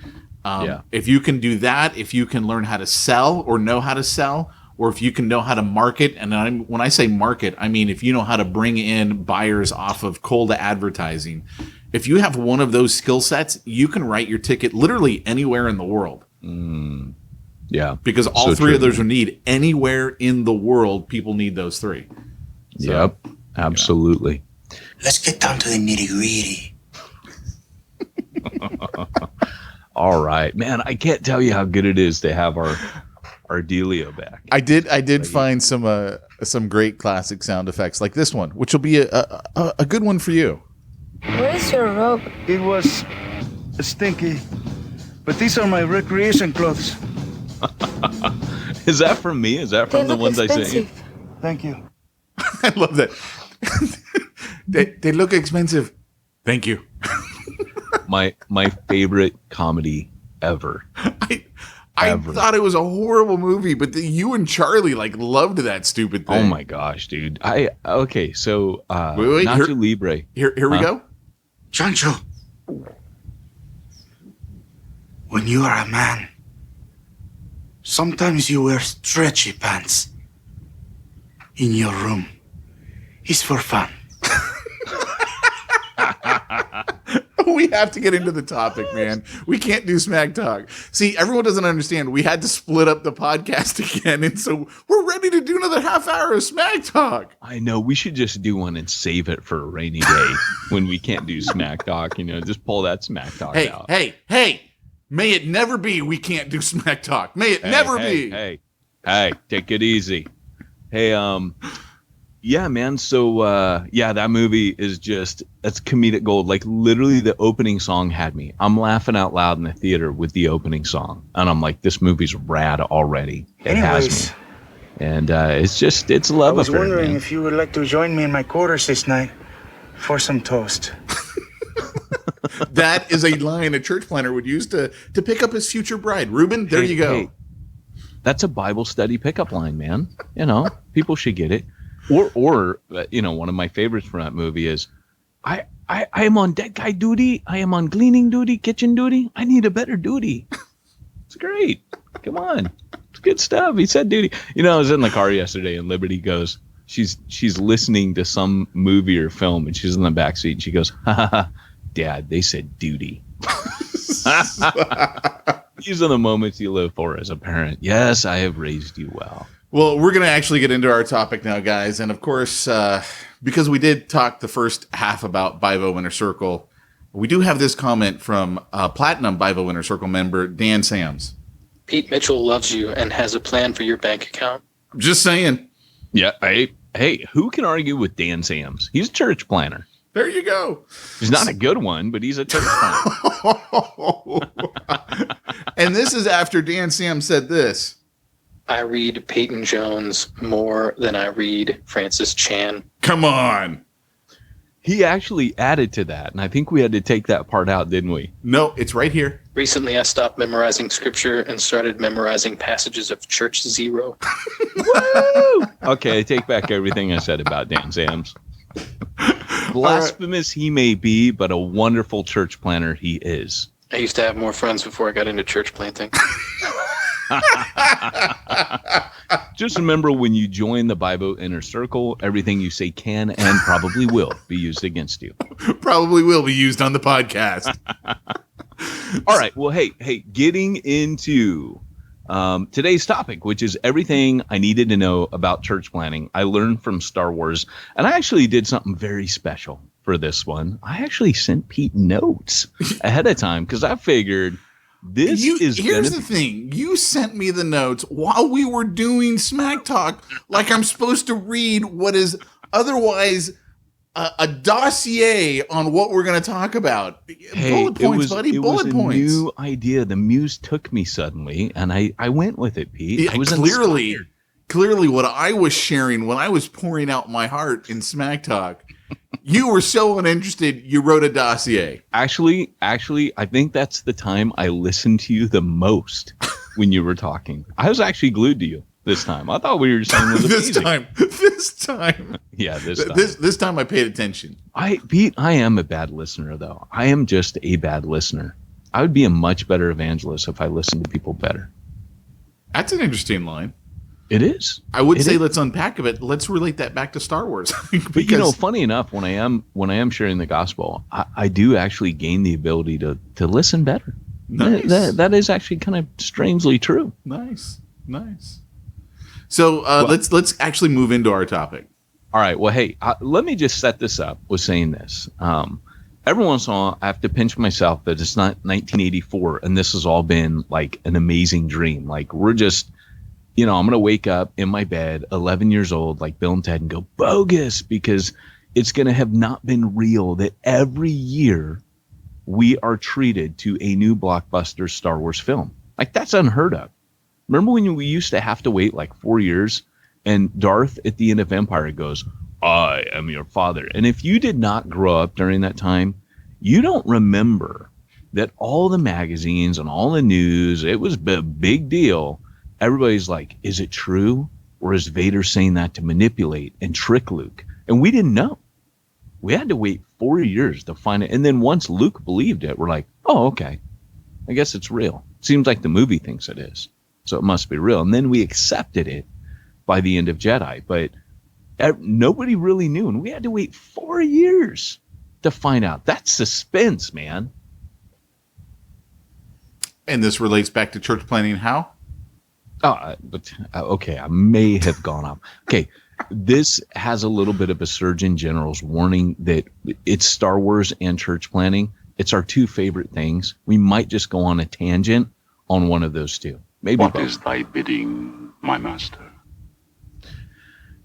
If you can do that, if you can learn how to sell or know how to sell, or if you can know how to market, and when I say market, I mean if you know how to bring in buyers off of cold advertising. If you have one of those skill sets, you can write your ticket literally anywhere in the world. Yeah. Because all three of those are need. Anywhere in the world, people need those three. So, yep. Absolutely. Let's get down to the nitty-gritty. All right. Man, I can't tell you how good it is to have our Delio back. I did find some great classic sound effects like this one, which will be a good one for you. Where's your robe? It was stinky, but these are my recreation clothes. Is that from me? Is that from the ones expensive. I sent you? Thank you. I love that. they look expensive. Thank you. My favorite comedy ever. I thought it was a horrible movie, but you and Charlie loved that stupid thing. Oh my gosh, dude. Okay, so wait, Nacho Libre. Here we go. Chancho, when you are a man, sometimes you wear stretchy pants in your room. It's for fun. We have to get into the topic, man. We can't do smack talk. See, everyone doesn't understand. We had to split up the podcast again, and so we're ready to do another half hour of smack talk. I know. We should just do one and save it for a rainy day when we can't do smack talk. Just pull that smack talk out. Hey! May it never be we can't do smack talk. May it never be. Hey! Take it easy. Hey, yeah, man. So, that movie is that's comedic gold. Like, literally, the opening song had me. I'm laughing out loud in the theater with the opening song. And I'm like, this movie's rad already. It has me. And it's love affair. I was wondering man. if you would like to join me in my quarters this night for some toast. That is a line a church planter would use to pick up his future bride. Ruben, there you go. Hey, that's a Bible study pickup line, man. People should get it. Or one of my favorites from that movie is, I am on deck guy duty. I am on cleaning duty, kitchen duty. I need a better duty. It's great. Come on. It's good stuff. He said duty. I was in the car yesterday and Liberty goes, she's listening to some movie or film and she's in the back seat and she goes, ha, Dad, they said duty. These are the moments you live for as a parent. Yes, I have raised you well. Well, we're going to actually get into our topic now, guys. And of course, because we did talk the first half about Bivo Inner Circle, we do have this comment from Platinum Bivo Inner Circle member, Dan Sams. Pete Mitchell loves you and has a plan for your bank account. Just saying. Yeah. Hey, who can argue with Dan Sams? He's a church planner. There you go. He's not a good one, but he's a church planner. And this is after Dan Sams said this. I read Peyton Jones more than I read Francis Chan. Come on. He actually added to that, and I think we had to take that part out, didn't we? No, it's right here. Recently, I stopped memorizing scripture and started memorizing passages of Church Zero. Woo! Okay, I take back everything I said about Dan Sams. Blasphemous he may be, but a wonderful church planner he is. I used to have more friends before I got into church planting. Just remember, when you join the Bivo Inner Circle, everything you say can and probably will be used against you. Probably will be used on the podcast. All right. Well, hey, getting into today's topic, which is everything I needed to know about church planning. I learned from Star Wars, and I actually did something very special for this one. I actually sent Pete notes ahead of time because I figured here's the thing. You sent me the notes while we were doing Smack Talk, like I'm supposed to read what is otherwise a dossier on what we're going to talk about. Hey, bullet points, buddy. Bullet points. It was a new idea. The muse took me suddenly, and I went with it, Pete. Yeah, I was clearly what I was sharing when I was pouring out my heart in Smack Talk. You were so uninterested, you wrote a dossier. Actually, I think that's the time I listened to you the most when you were talking. I was actually glued to you this time. I thought we were saying was amazing. This time. Yeah, this time. This time I paid attention. Pete, I am a bad listener, though. I am just a bad listener. I would be a much better evangelist if I listened to people better. That's an interesting line. It is. I would say let's unpack it. Let's relate that back to Star Wars. But funny enough, when I am sharing the gospel, I do actually gain the ability to listen better. Nice. That is actually kind of strangely true. Nice. So let's actually move into our topic. All right. Well, hey, let me just set this up with saying this. Every once in a while, I have to pinch myself that it's not 1984 and this has all been like an amazing dream. Like we're just, I'm going to wake up in my bed, 11 years old, like Bill and Ted, and go bogus, because it's going to have not been real that every year we are treated to a new blockbuster Star Wars film. Like that's unheard of. Remember when we used to have to wait like 4 years and Darth at the end of Empire goes, "I am your father." And if you did not grow up during that time, you don't remember that all the magazines and all the news, it was a big deal. Everybody's like, is it true? Or is Vader saying that to manipulate and trick Luke? And we didn't know. We had to wait 4 years to find it. And then once Luke believed it, we're like, oh, okay. I guess it's real. Seems like the movie thinks it is. So it must be real. And then we accepted it by the end of Jedi. But nobody really knew. And we had to wait 4 years to find out. That's suspense, man. And this relates back to church planning how? Okay, I may have gone off. Okay, this has a little bit of a Surgeon General's warning that it's Star Wars and church planning. It's our two favorite things. We might just go on a tangent on one of those two. Maybe What both. is thy bidding, my master?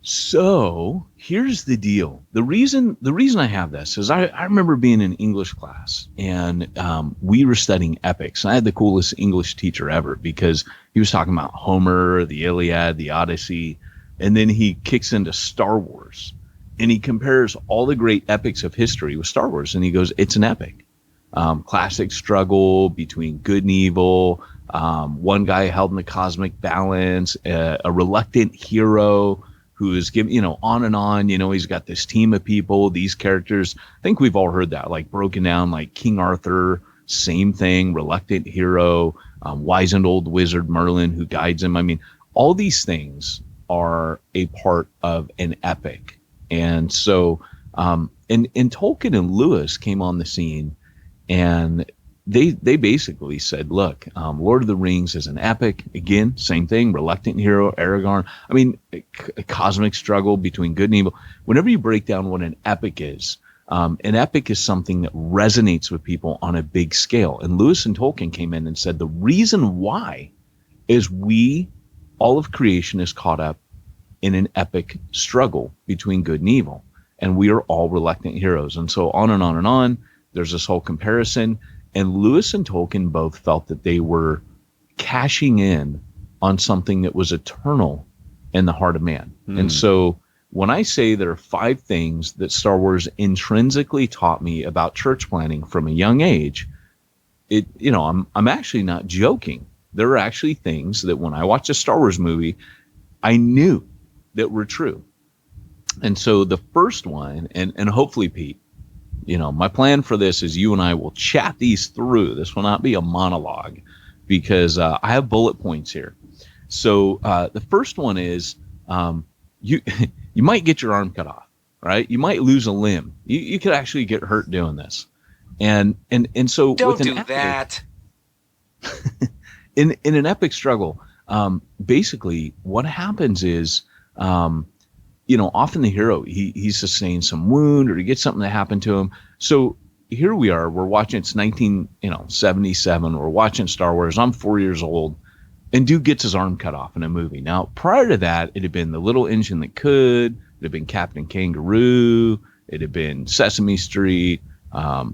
So here's the deal. The reason I have this is I remember being in English class and we were studying epics. And I had the coolest English teacher ever because he was talking about Homer, the Iliad, the Odyssey, and then he kicks into Star Wars and he compares all the great epics of history with Star Wars. And he goes, it's an epic. Classic struggle between good and evil. One guy held in a cosmic balance, a reluctant hero who is giving, on and on, he's got this team of people, these characters. I think we've all heard that, like broken down, like King Arthur, same thing, reluctant hero, wizened old wizard Merlin who guides him. I mean, all these things are a part of an epic. And so, and Tolkien and Lewis came on the scene and they basically said, look, Lord of the Rings is an epic. Again, same thing, reluctant hero, Aragorn. I mean, a cosmic struggle between good and evil. Whenever you break down what an epic is something that resonates with people on a big scale. And Lewis and Tolkien came in and said the reason why is all of creation is caught up in an epic struggle between good and evil. And we are all reluctant heroes. And so on and on and on. There's this whole comparison. And Lewis and Tolkien both felt that they were cashing in on something that was eternal in the heart of man. And so when I say there are 5 things that Star Wars intrinsically taught me about church planning from a young age, I'm actually not joking. There are actually things that when I watch a Star Wars movie, I knew that were true. And so the first one, and hopefully, Pete, my plan for this is you and I will chat these through. This will not be a monologue because I have bullet points here. So the first one is you might get your arm cut off, right? You might lose a limb. You could actually get hurt doing this. And so Don't with do that. in an epic struggle, basically what happens is often the hero, he sustains some wound or he gets something that happened to him. So here we are, we're watching, it's 1977, we're watching Star Wars. I'm 4 years old and dude gets his arm cut off in a movie. Now, prior to that, it had been The Little Engine That Could, it had been Captain Kangaroo, It had been Sesame Street,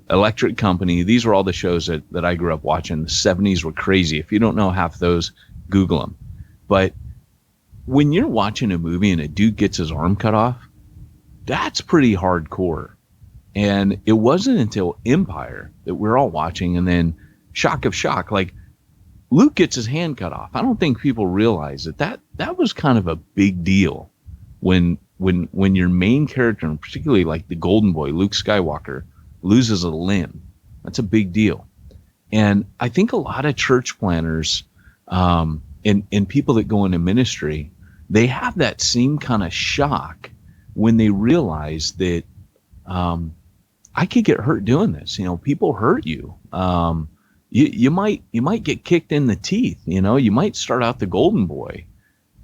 Electric Company. These were all the shows that I grew up watching. The 70s were crazy. If you don't know half those, Google them. But when you're watching a movie and a dude gets his arm cut off, that's pretty hardcore. And it wasn't until Empire that we're all watching, and then shock of shock, like Luke gets his hand cut off. I don't think people realize that was kind of a big deal when your main character, and particularly like the Golden Boy, Luke Skywalker, loses a limb. That's a big deal. And I think a lot of church planners and people that go into ministry, they have that same kind of shock when they realize that I could get hurt doing this. People hurt you. You might get kicked in the teeth. You might start out the Golden Boy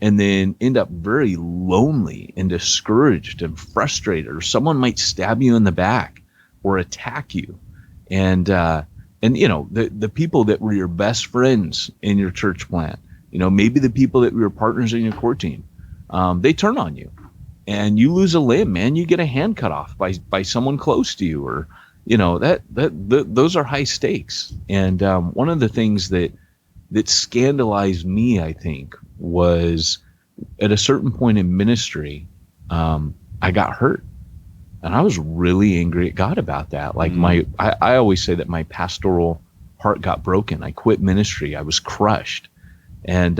and then end up very lonely and discouraged and frustrated, or someone might stab you in the back or attack you. And the people that were your best friends in your church plant, maybe the people that were your partners in your core team, they turn on you. And you lose a limb, man. You get a hand cut off by someone close to you, or those are high stakes. And one of the things that scandalized me, I think, was at a certain point in ministry, I got hurt, and I was really angry at God about that. Like I always say that my pastoral heart got broken. I quit ministry. I was crushed, and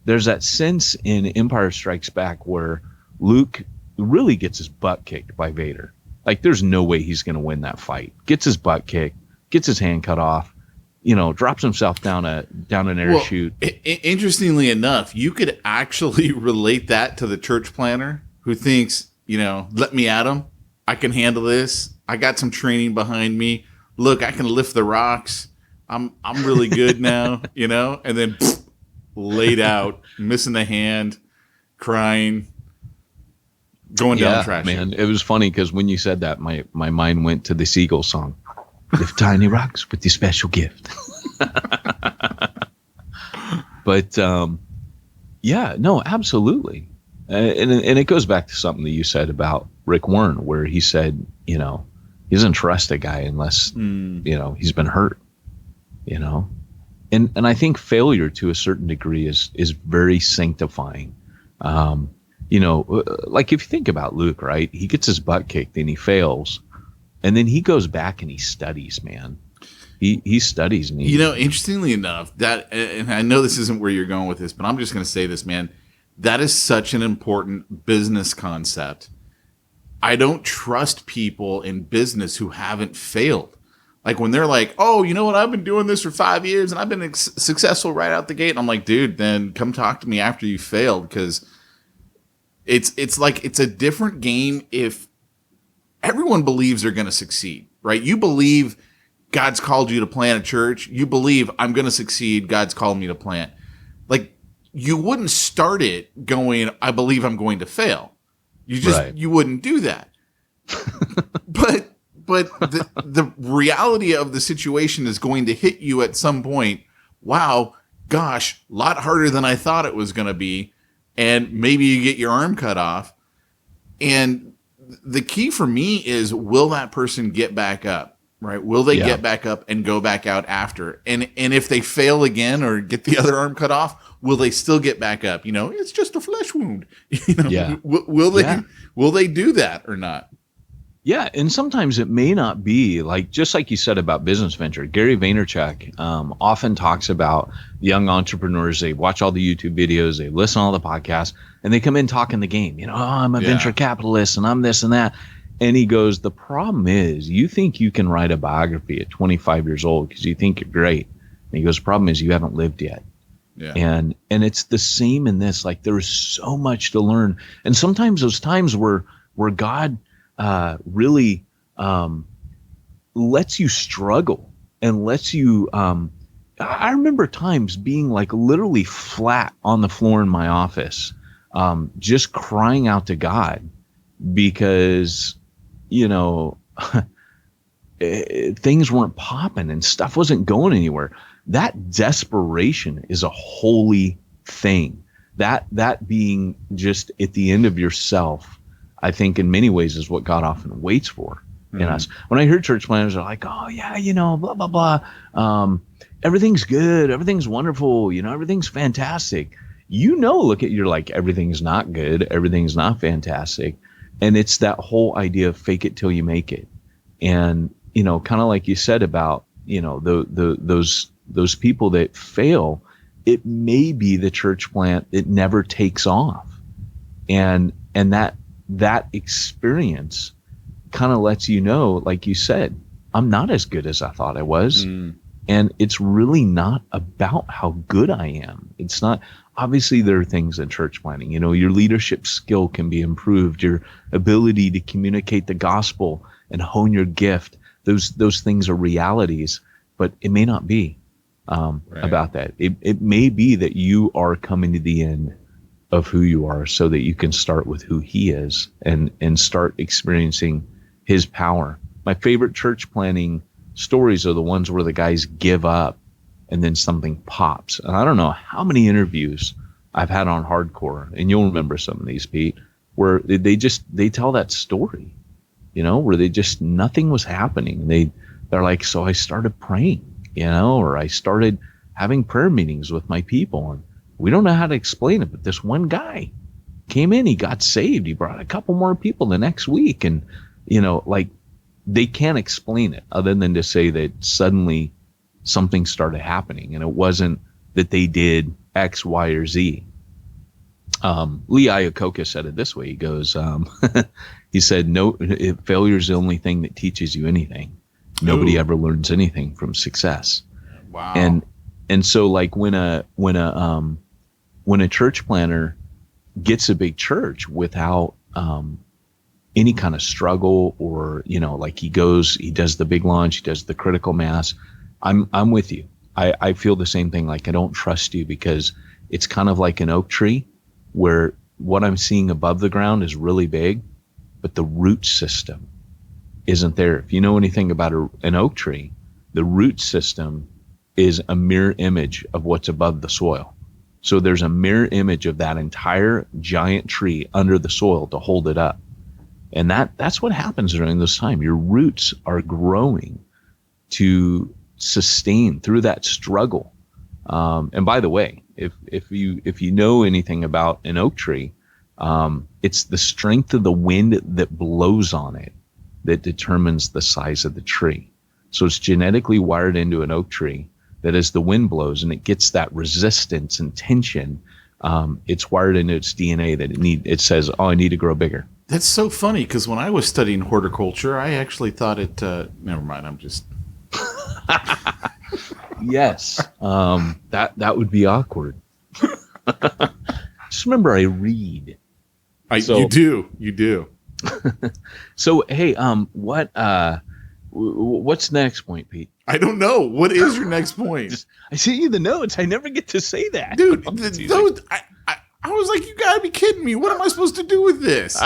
there's that sense in Empire Strikes Back where Luke really gets his butt kicked by Vader. Like, there's no way he's going to win that fight. Gets his butt kicked, gets his hand cut off, drops himself down an air chute. Interestingly enough, you could actually relate that to the church planner who thinks, let me at him. I can handle this. I got some training behind me. Look, I can lift the rocks. I'm really good now, and then laid out, missing the hand, crying. Going down trash. Man, it was funny because when you said that, my mind went to the Seagull song. Lift tiny rocks with your special gift. But no, absolutely. And it goes back to something that you said about Rick Warren, where he said, he doesn't trust a guy unless, he's been hurt, And I think failure to a certain degree is very sanctifying. Like if you think about Luke, right? He gets his butt kicked and he fails, and then he goes back and he studies, man. He studies. And interestingly enough, that, and I know this isn't where you're going with this, but I'm just going to say this, man. That is such an important business concept. I don't trust people in business who haven't failed. Like when they're like, oh, you know what? I've been doing this for 5 years and I've been successful right out the gate. And I'm like, dude, then come talk to me after you failed, because it's like it's a different game if everyone believes they're going to succeed, right? You believe God's called you to plant a church. You believe I'm going to succeed. God's called me to plant. Like, you wouldn't start it going, I believe I'm going to fail. You wouldn't do that. But the reality of the situation is going to hit you at some point. Wow, gosh, a lot harder than I thought it was going to be. And maybe you get your arm cut off. And the key for me is, will that person get back up, right? Will they get back up and go back out after? And if they fail again or get the other arm cut off, will they still get back up? It's just a flesh wound. Will they do that or not? Yeah, and sometimes it may not be like, just like you said about business venture. Gary Vaynerchuk often talks about young entrepreneurs. They watch all the YouTube videos, they listen to all the podcasts, and they come in talking the game. I'm a venture capitalist and I'm this and that. And he goes, the problem is you think you can write a biography at 25 years old because you think you're great. And he goes, the problem is you haven't lived yet. Yeah. And it's the same in this. Like, there is so much to learn. And sometimes those times where God really lets you struggle and lets you I remember times being like literally flat on the floor in my office, just crying out to God because things weren't popping and stuff wasn't going anywhere. That desperation is a holy thing. That being just at the end of yourself. I think in many ways is what God often waits for in us. When I hear church planners are like, oh yeah, blah, blah, blah. Everything's good. Everything's wonderful. Everything's fantastic. Look at you're like, everything's not good. Everything's not fantastic. And it's that whole idea of fake it till you make it. And, kind of like you said about, those people that fail, it may be the church plant that never takes off. And that experience kind of lets you know, like you said, I'm not as good as I thought I was. And it's really not about how good I am. It's not, obviously there are things in church planting, your leadership skill can be improved, your ability to communicate the gospel and hone your gift. Those things are realities, but it may not be about that. It may be that you are coming to the end of who you are so that you can start with who he is and start experiencing his power. My favorite church planting stories are the ones where the guys give up and then something pops. And I don't know how many interviews I've had on Hardcore, and you'll remember some of these, Pete, where they tell that story, where nothing was happening. They're like, so I started praying, or I started having prayer meetings with my people, and we don't know how to explain it, but this one guy came in, he got saved, he brought a couple more people the next week, and they can't explain it other than to say that suddenly something started happening, and it wasn't that they did X, Y, or Z. Lee Iacocca said it this way. He goes, he said, "No, failure is the only thing that teaches you anything. Nobody ever learns anything from success." Wow. And so like when a church planner gets a big church without any kind of struggle, or like he does the big launch, he does the critical mass, I'm with you. I feel the same thing. Like, I don't trust you, because it's kind of like an oak tree where what I'm seeing above the ground is really big, but the root system isn't there. If you know anything about an oak tree, the root system is a mirror image of what's above the soil. So there's a mirror image of that entire giant tree under the soil to hold it up. And that's what happens during this time. Your roots are growing to sustain through that struggle. And by the way, if you know anything about an oak tree, it's the strength of the wind that blows on it that determines the size of the tree. So it's genetically wired into an oak tree that as the wind blows and it gets that resistance and tension, it's wired into its DNA that it says, oh, I need to grow bigger. That's so funny, because when I was studying horticulture, I actually thought it. Never mind. I'm just. Yes, that would be awkward. Just remember, I read. You do. So hey, what's the next point, Pete? I don't know. What is your next point? I sent you the notes. I never get to say that, dude. I was like, you gotta be kidding me. What am I supposed to do with this?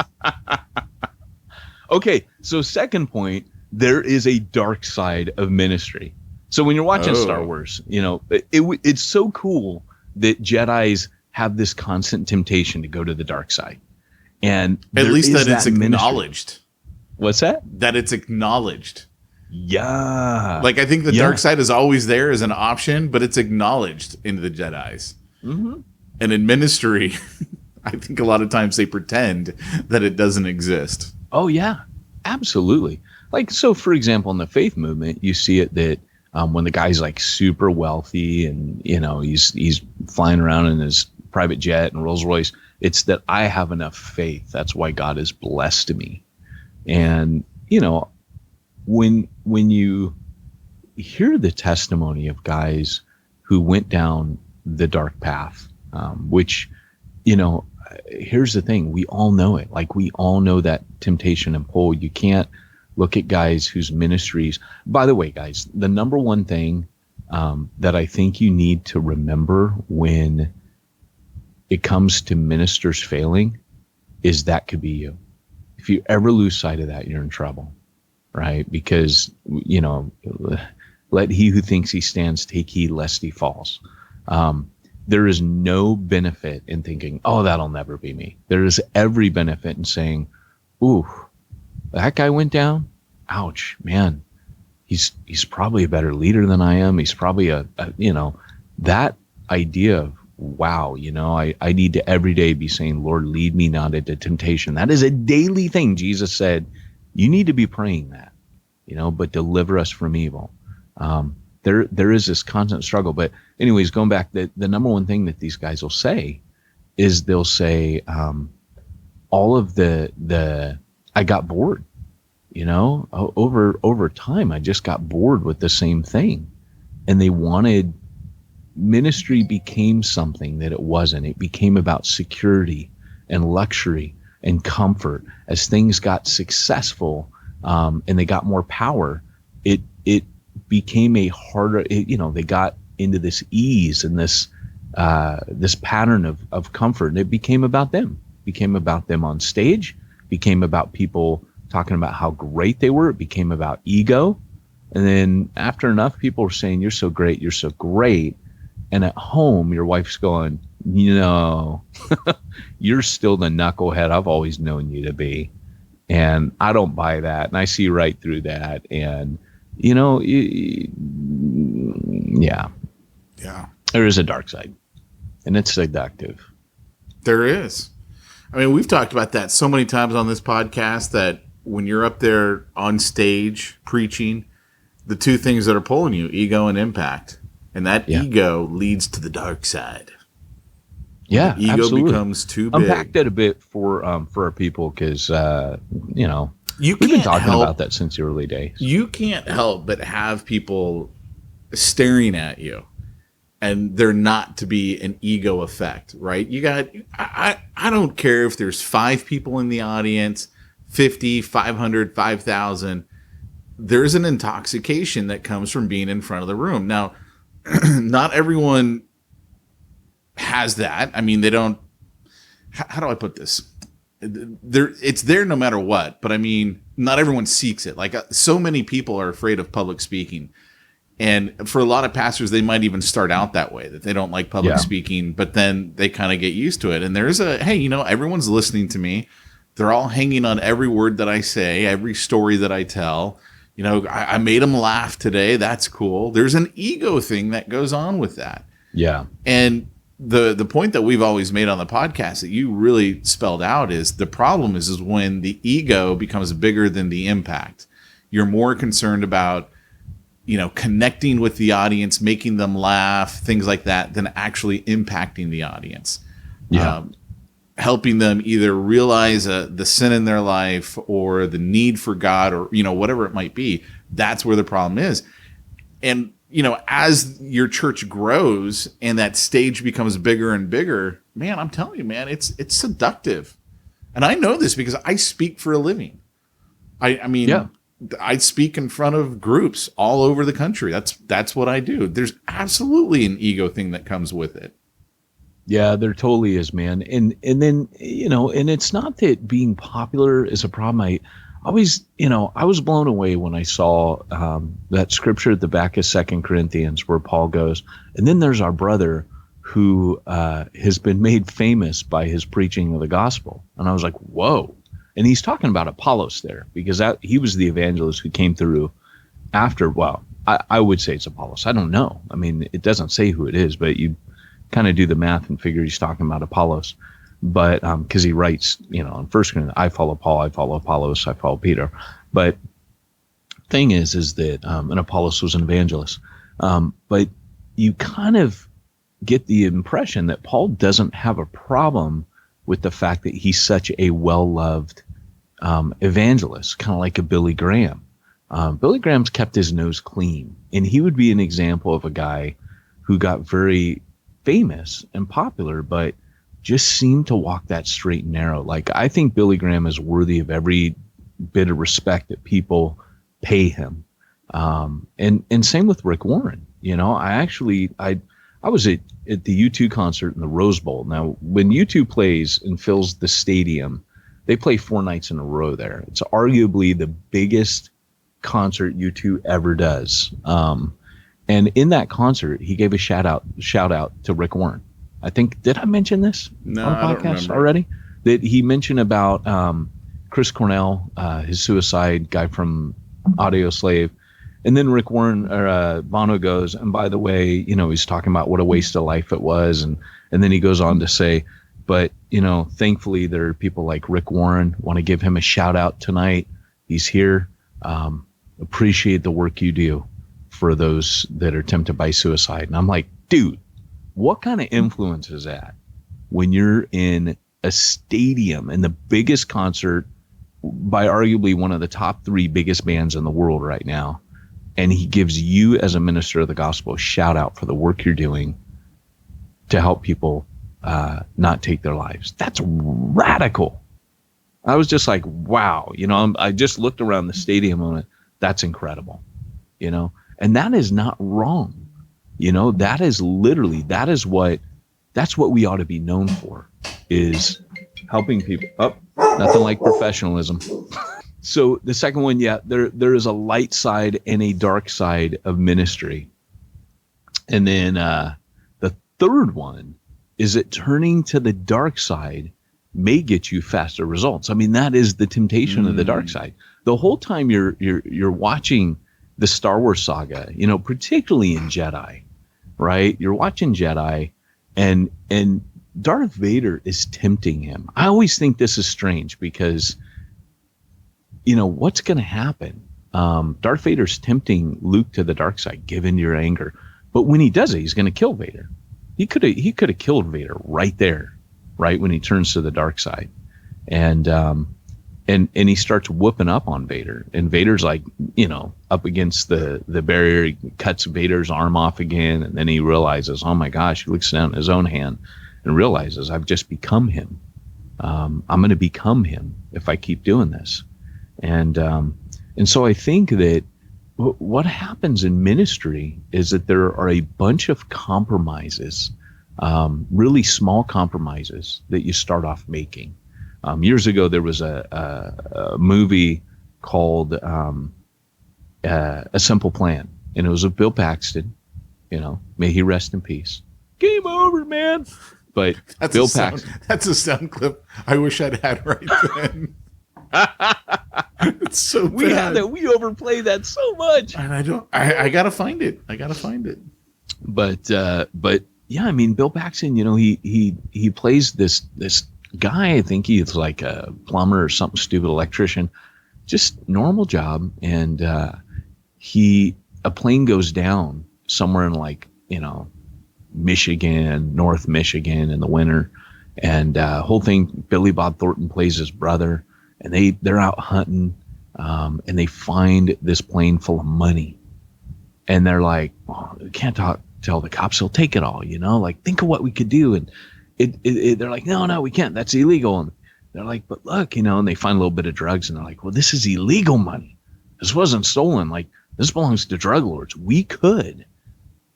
Okay, so second point, there is a dark side of ministry. So when you're watching Star Wars, it's so cool that Jedis have this constant temptation to go to the dark side. And at least that it's acknowledged. What's that? That it's acknowledged. Yeah. Like, I think the dark side is always there as an option, but it's acknowledged in the Jedis. Mm-hmm. And in ministry, I think a lot of times they pretend that it doesn't exist. Oh, yeah, absolutely. Like, so for example, in the faith movement, you see it that when the guy's like super wealthy and, he's flying around in his private jet and Rolls Royce, it's that I have enough faith. That's why God has blessed me. And, when you hear the testimony of guys who went down the dark path, which, here's the thing. We all know it. Like, we all know that temptation and pull. You can't look at guys whose ministries, by the way, guys, the number one thing that I think you need to remember when it comes to ministers failing is that could be you. If you ever lose sight of that, you're in trouble, right? Because, let he who thinks he stands take heed lest he falls. There is no benefit in thinking, oh, that'll never be me. There is every benefit in saying, ooh, that guy went down. Ouch, man. He's probably a better leader than I am. He's probably a that idea of, wow, I need to every day be saying, Lord, lead me not into temptation. That is a daily thing. Jesus said, you need to be praying that, but deliver us from evil. There is this constant struggle. But anyways, going back, the number one thing that these guys will say is they'll say, all of the I got bored, over time, I just got bored with the same thing. And they wanted, ministry became something that it wasn't. It became about security and luxury and comfort. As things got successful, and they got more power, it became a harder, they got into this ease and this pattern of comfort, and it became about them. Became about them on stage, became about people talking about how great they were. It became about ego. And then after enough people were saying, you're so great, you're so great. And at home, your wife's going, you're still the knucklehead I've always known you to be. And I don't buy that. And I see right through that. And, yeah. Yeah. There is a dark side. And it's seductive. There is. I mean, we've talked about that so many times on this podcast that when you're up there on stage preaching, the two things that are pulling you, ego and impact. And that ego leads to the dark side. Yeah, the ego absolutely. Becomes too big. Unpack that a bit for our people, because we've been talking about that since the early days. You can't help but have people staring at you, and they're not to be an ego effect, right? You got, I don't care if there's 5 people in the audience, 50, 500, 5,000. There's an intoxication that comes from being in front of the room. Now, not everyone has that. I mean, they don't. How do I put this? It's there no matter what. But I mean, not everyone seeks it. Like, so many people are afraid of public speaking, and for a lot of pastors, they might even start out that way, that they don't like public speaking, but then they kind of get used to it. And there's hey, everyone's listening to me. They're all hanging on every word that I say, every story that I tell. I made them laugh today. That's cool. There's an ego thing that goes on with that. Yeah. And the point that we've always made on the podcast that you really spelled out is the problem is when the ego becomes bigger than the impact. You're more concerned about, connecting with the audience, making them laugh, things like that, than actually impacting the audience. Yeah. Helping them either realize the sin in their life or the need for God, or, whatever it might be. That's where the problem is. And, as your church grows and that stage becomes bigger and bigger, man, I'm telling you, man, it's seductive. And I know this because I speak for a living. I speak in front of groups all over the country. That's what I do. There's absolutely an ego thing that comes with it. Yeah, there totally is, man. And then, and it's not that being popular is a problem. I always, I was blown away when I saw that scripture at the back of 2 Corinthians where Paul goes, and then there's our brother who has been made famous by his preaching of the gospel. And I was like, whoa. And he's talking about Apollos there, because he was the evangelist who came through after, I would say it's Apollos. I don't know. I mean, it doesn't say who it is, but you kind of do the math and figure he's talking about Apollos. But because he writes, in 1 Corinthians, I follow Paul, I follow Apollos, I follow Peter. But thing is that and Apollos was an evangelist. But you kind of get the impression that Paul doesn't have a problem with the fact that he's such a well-loved evangelist, kind of like a Billy Graham. Billy Graham's kept his nose clean, and he would be an example of a guy who got very famous and popular, but just seemed to walk that straight and narrow. Like, I think Billy Graham is worthy of every bit of respect that people pay him. And same with Rick Warren. I was at the U2 concert in the Rose Bowl. Now, when U2 plays and fills the stadium, they play 4 nights in a row there. It's arguably the biggest concert U2 ever does. And in that concert, he gave a shout out to Rick Warren. I think, did I mention this on the podcast already? That he mentioned about Chris Cornell, his suicide, guy from Audio Slave. And then Rick Warren or Bono goes, and by the way, you know, he's talking about what a waste of life it was. And then he goes on to say, but, you know, thankfully there are people like Rick Warren. Want to give him a shout out tonight. He's here. Appreciate the work you do for those that are tempted by suicide. And I'm like, dude, what kind of influence is that when you're in a stadium and the biggest concert by arguably one of the top 3 biggest bands in the world right now, and he gives you as a minister of the gospel a shout out for the work you're doing to help people not take their lives? That's radical. I was just like, wow, you know, I just looked around the stadium and went, that's incredible, you know, and that is not wrong. You know, that is literally, that's what we ought to be known for, is helping people. Oh, nothing like professionalism. So the second one, yeah, there is a light side and a dark side of ministry. And then the third one is that turning to the dark side may get you faster results. I mean, that is the temptation of the dark side. The whole time you're watching the Star Wars saga, you know, particularly in Jedi, right? You're watching Jedi and Darth Vader is tempting him. I always think this is strange because, you know, what's going to happen? Darth Vader's tempting Luke to the dark side, give in to your anger. But when he does it, he's going to kill Vader. He could have killed Vader right there, right when he turns to the dark side. And he starts whooping up on Vader. And Vader's like, you know, up against the barrier. He cuts Vader's arm off again. And then he realizes, oh my gosh, he looks down at his own hand and realizes, I've just become him. I'm going to become him if I keep doing this. And so I think that what happens in ministry is that there are a bunch of compromises, really small compromises that you start off making. Years ago, there was a movie called A Simple Plan, and it was with Bill Paxton. You know, may he rest in peace. Game over, man. But That's Bill Paxton. That's a sound clip I wish I'd had right then. It's so bad. We had that. We overplay that so much. And I gotta find it. But yeah, I mean, Bill Paxton, you know, he plays this guy. I think he's like a plumber or something stupid, electrician, just normal job. And a plane goes down somewhere in, like, you know, Michigan, North Michigan in the winter. And whole thing, Billy Bob Thornton plays his brother, and they're out hunting, and they find this plane full of money. And they're like, oh, we can't tell the cops, they'll take it all, you know, like, think of what we could do. And they're like, no, we can't. That's illegal. And they're like, but look, you know, and they find a little bit of drugs, and they're like, well, this is illegal money. This wasn't stolen. Like, this belongs to drug lords. We could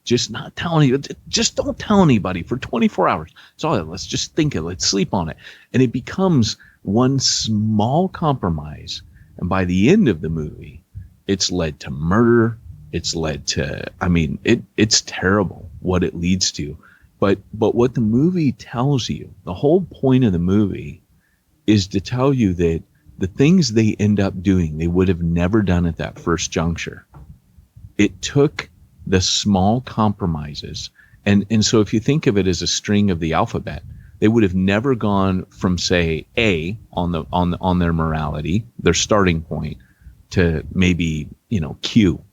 just not tell anybody. Just don't tell anybody for 24 hours. So let's just think it. Let's sleep on it. And it becomes one small compromise. And by the end of the movie, it's led to murder. It's led to, I mean, it's terrible what it leads to. But what the movie tells you, the whole point of the movie is to tell you that the things they end up doing, they would have never done at that first juncture. It took the small compromises. And so if you think of it as a string of the alphabet, they would have never gone from, say, A on their morality, their starting point, to maybe, you know, Q.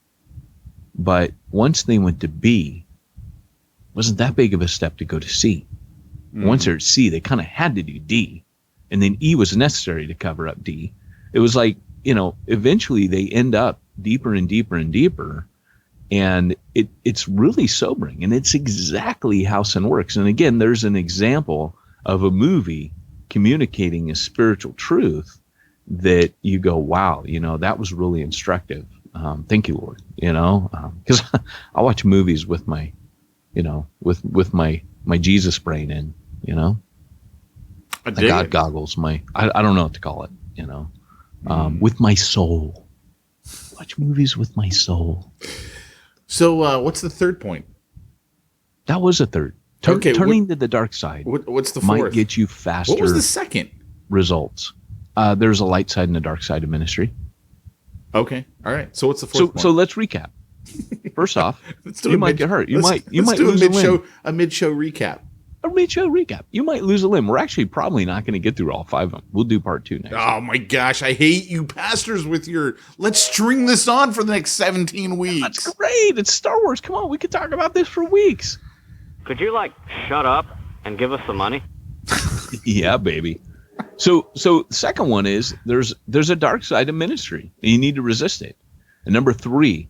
But once they went to B, wasn't that big of a step to go to C. Once they're at C, they kind of had to do D. And then E was necessary to cover up D. It was like, you know, eventually they end up deeper and deeper and deeper. And it's really sobering. And it's exactly how sin works. And again, there's an example of a movie communicating a spiritual truth that you go, wow, you know, that was really instructive. Thank you, Lord. You know, because I watch movies with my, you know, with my Jesus brain in, you know, the God goggles, I don't know what to call it, you know, with my soul. Watch movies with my soul. So what's the third point? That was a third. Turning to the dark side. What's the fourth? Might get you faster. What was the second? Results. There's a light side and a dark side of ministry. Okay. All right. So what's the fourth one? So let's recap. First off, you might get hurt. You might do lose a limb. A mid-show recap. A mid-show recap. You might lose a limb. We're actually probably not going to get through all 5 of them. We'll do part 2 next. Oh my gosh, I hate you pastors with your let's string this on for the next 17 weeks. That's great. It's Star Wars. Come on, we could talk about this for weeks. Could you shut up and give us the money? Yeah, baby. So the second one is there's a dark side of ministry, and you need to resist it. And number 3,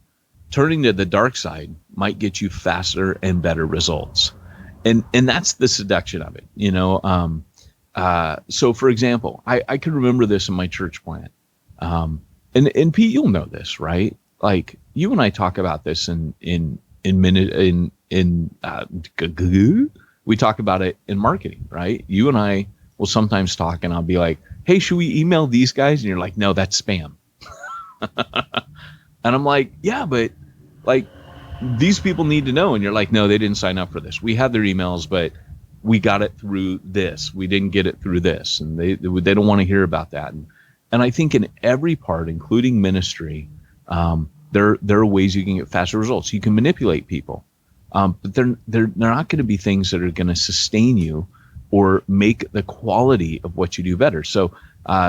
turning to the dark side might get you faster and better results. And that's the seduction of it, So for example, I can remember this in my church plant. And Pete, you'll know this, right? Like you and I talk about this we talk about it in marketing, right? You and I will sometimes talk and I'll be like, hey, should we email these guys? And you're like, no, that's spam. And I'm like, yeah, but these people need to know. And you're like, no, they didn't sign up for this. We have their emails, but we got it through this. We didn't get it through this. And they don't want to hear about that. And I think in every part, including ministry, there are ways you can get faster results. You can manipulate people, but they're not going to be things that are going to sustain you or make the quality of what you do better. So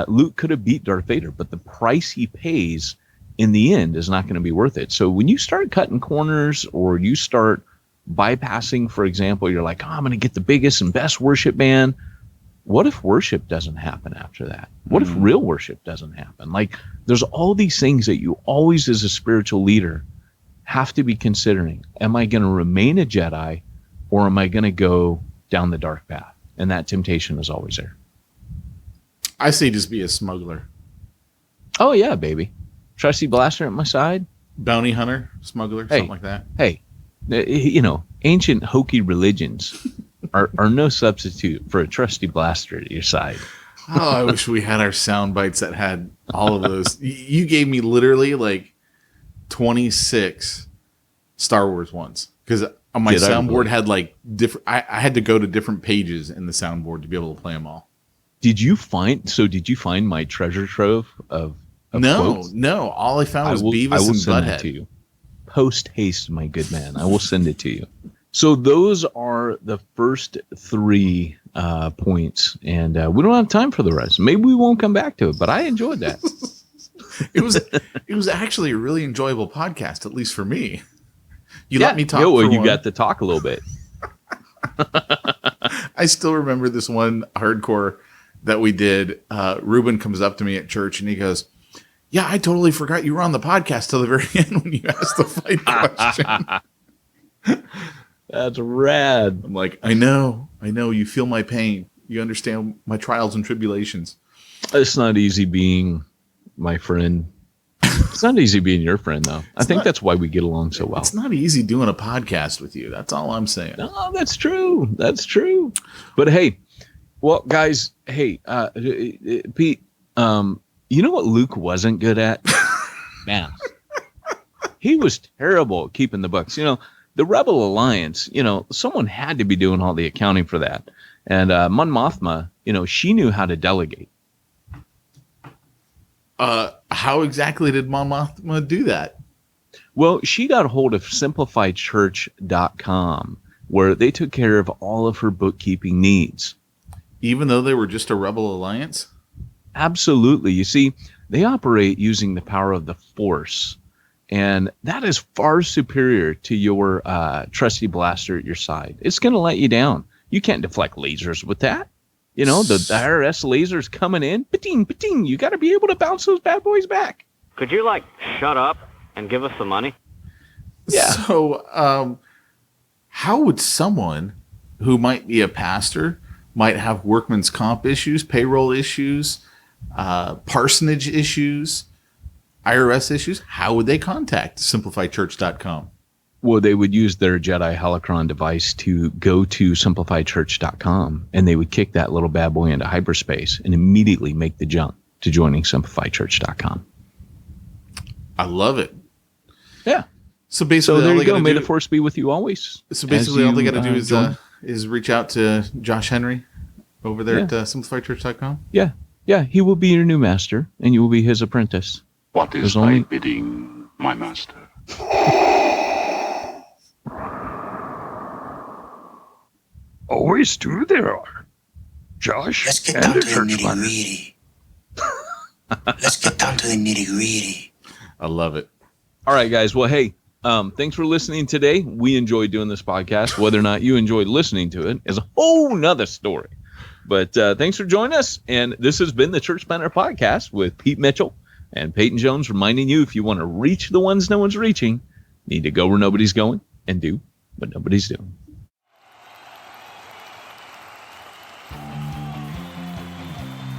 Luke could have beat Darth Vader, but the price he pays in the end is not going to be worth it. So when you start cutting corners or you start bypassing, for example, you're like, I'm going to get the biggest and best worship band. What if worship doesn't happen after that? What if real worship doesn't happen? There's all these things that you always, as a spiritual leader, have to be considering. Am I going to remain a Jedi or am I going to go down the dark path? And that temptation is always there. I say just be a smuggler. Oh, yeah, baby. Trusty blaster at my side. Bounty hunter, smuggler, something like that. Hey, ancient hokey religions are no substitute for a trusty blaster at your side. Oh, I wish we had our sound bites that had all of those. You gave me literally 26 Star Wars ones because on my soundboard had different. I had to go to different pages in the soundboard to be able to play them all. Did you find my treasure trove of quotes? No. All I found was Beavis and Butthead. I will send it to you. Post haste, my good man. I will send it to you. So those are the first 3 points, and we don't have time for the rest. Maybe we won't come back to it, but I enjoyed that. It was actually a really enjoyable podcast, at least for me. You let me talk. You got to talk a little bit. I still remember this one hardcore that we did. Ruben comes up to me at church and he goes, yeah, I totally forgot you were on the podcast till the very end when you asked the fight question. That's rad. I'm like, I know. You feel my pain. You understand my trials and tribulations. It's not easy being my friend. It's not easy being your friend, though. I think that's why we get along so well. It's not easy doing a podcast with you. That's all I'm saying. No, that's true. That's true. But hey, well, guys, hey, Pete, you know what Luke wasn't good at? Math. He was terrible at keeping the books. The Rebel Alliance, someone had to be doing all the accounting for that. And Mon Mothma, she knew how to delegate. How exactly did Mon Mothma do that? Well, she got a hold of simplifiedchurch.com, where they took care of all of her bookkeeping needs. Even though they were just a Rebel Alliance? Absolutely. You see, they operate using the power of the Force, and that is far superior to your trusty blaster at your side. It's going to let you down. You can't deflect lasers with that. The IRS lasers coming in, pating, pating. You got to be able to bounce those bad boys back. Could you shut up and give us the money? Yeah. So, how would someone who might be a pastor, might have workman's comp issues, payroll issues, parsonage issues, IRS issues, how would they contact simplifiedchurch.com? Well, they would use their Jedi holocron device to go to simplifiedchurch.com, and they would kick that little bad boy into hyperspace and immediately make the jump to joining simplifiedchurch.com. I love it. Yeah. So basically, there you go. May the Force be with you always. So basically, all they got to do is reach out to Josh Henry over there at simplifiedchurch.com. Yeah. Yeah, he will be your new master, and you will be his apprentice. What is thy bidding, my master? Always two there are. Josh, let's get down to the nitty-gritty. Let's get down to the nitty-gritty. I love it. All right, guys. Well, hey, thanks for listening today. We enjoyed doing this podcast. Whether or not you enjoyed listening to it is a whole nother story. But thanks for joining us. And this has been the Church Planter Podcast with Pete Mitchell and Peyton Jones, reminding you, if you want to reach the ones no one's reaching, you need to go where nobody's going and do what nobody's doing.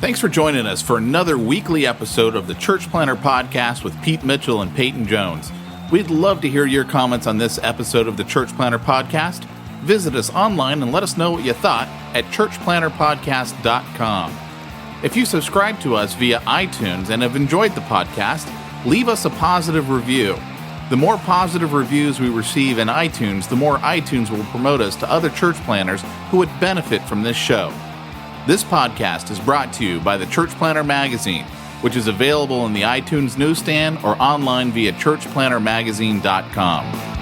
Thanks for joining us for another weekly episode of the Church Planter Podcast with Pete Mitchell and Peyton Jones. We'd love to hear your comments on this episode of the Church Planter Podcast. Visit us online and let us know what you thought at churchplanterpodcast.com. If you subscribe to us via iTunes and have enjoyed the podcast, leave us a positive review. The more positive reviews we receive in iTunes, the more iTunes will promote us to other church planners who would benefit from this show. This podcast is brought to you by the Church Planter Magazine, which is available in the iTunes newsstand or online via churchplantermagazine.com.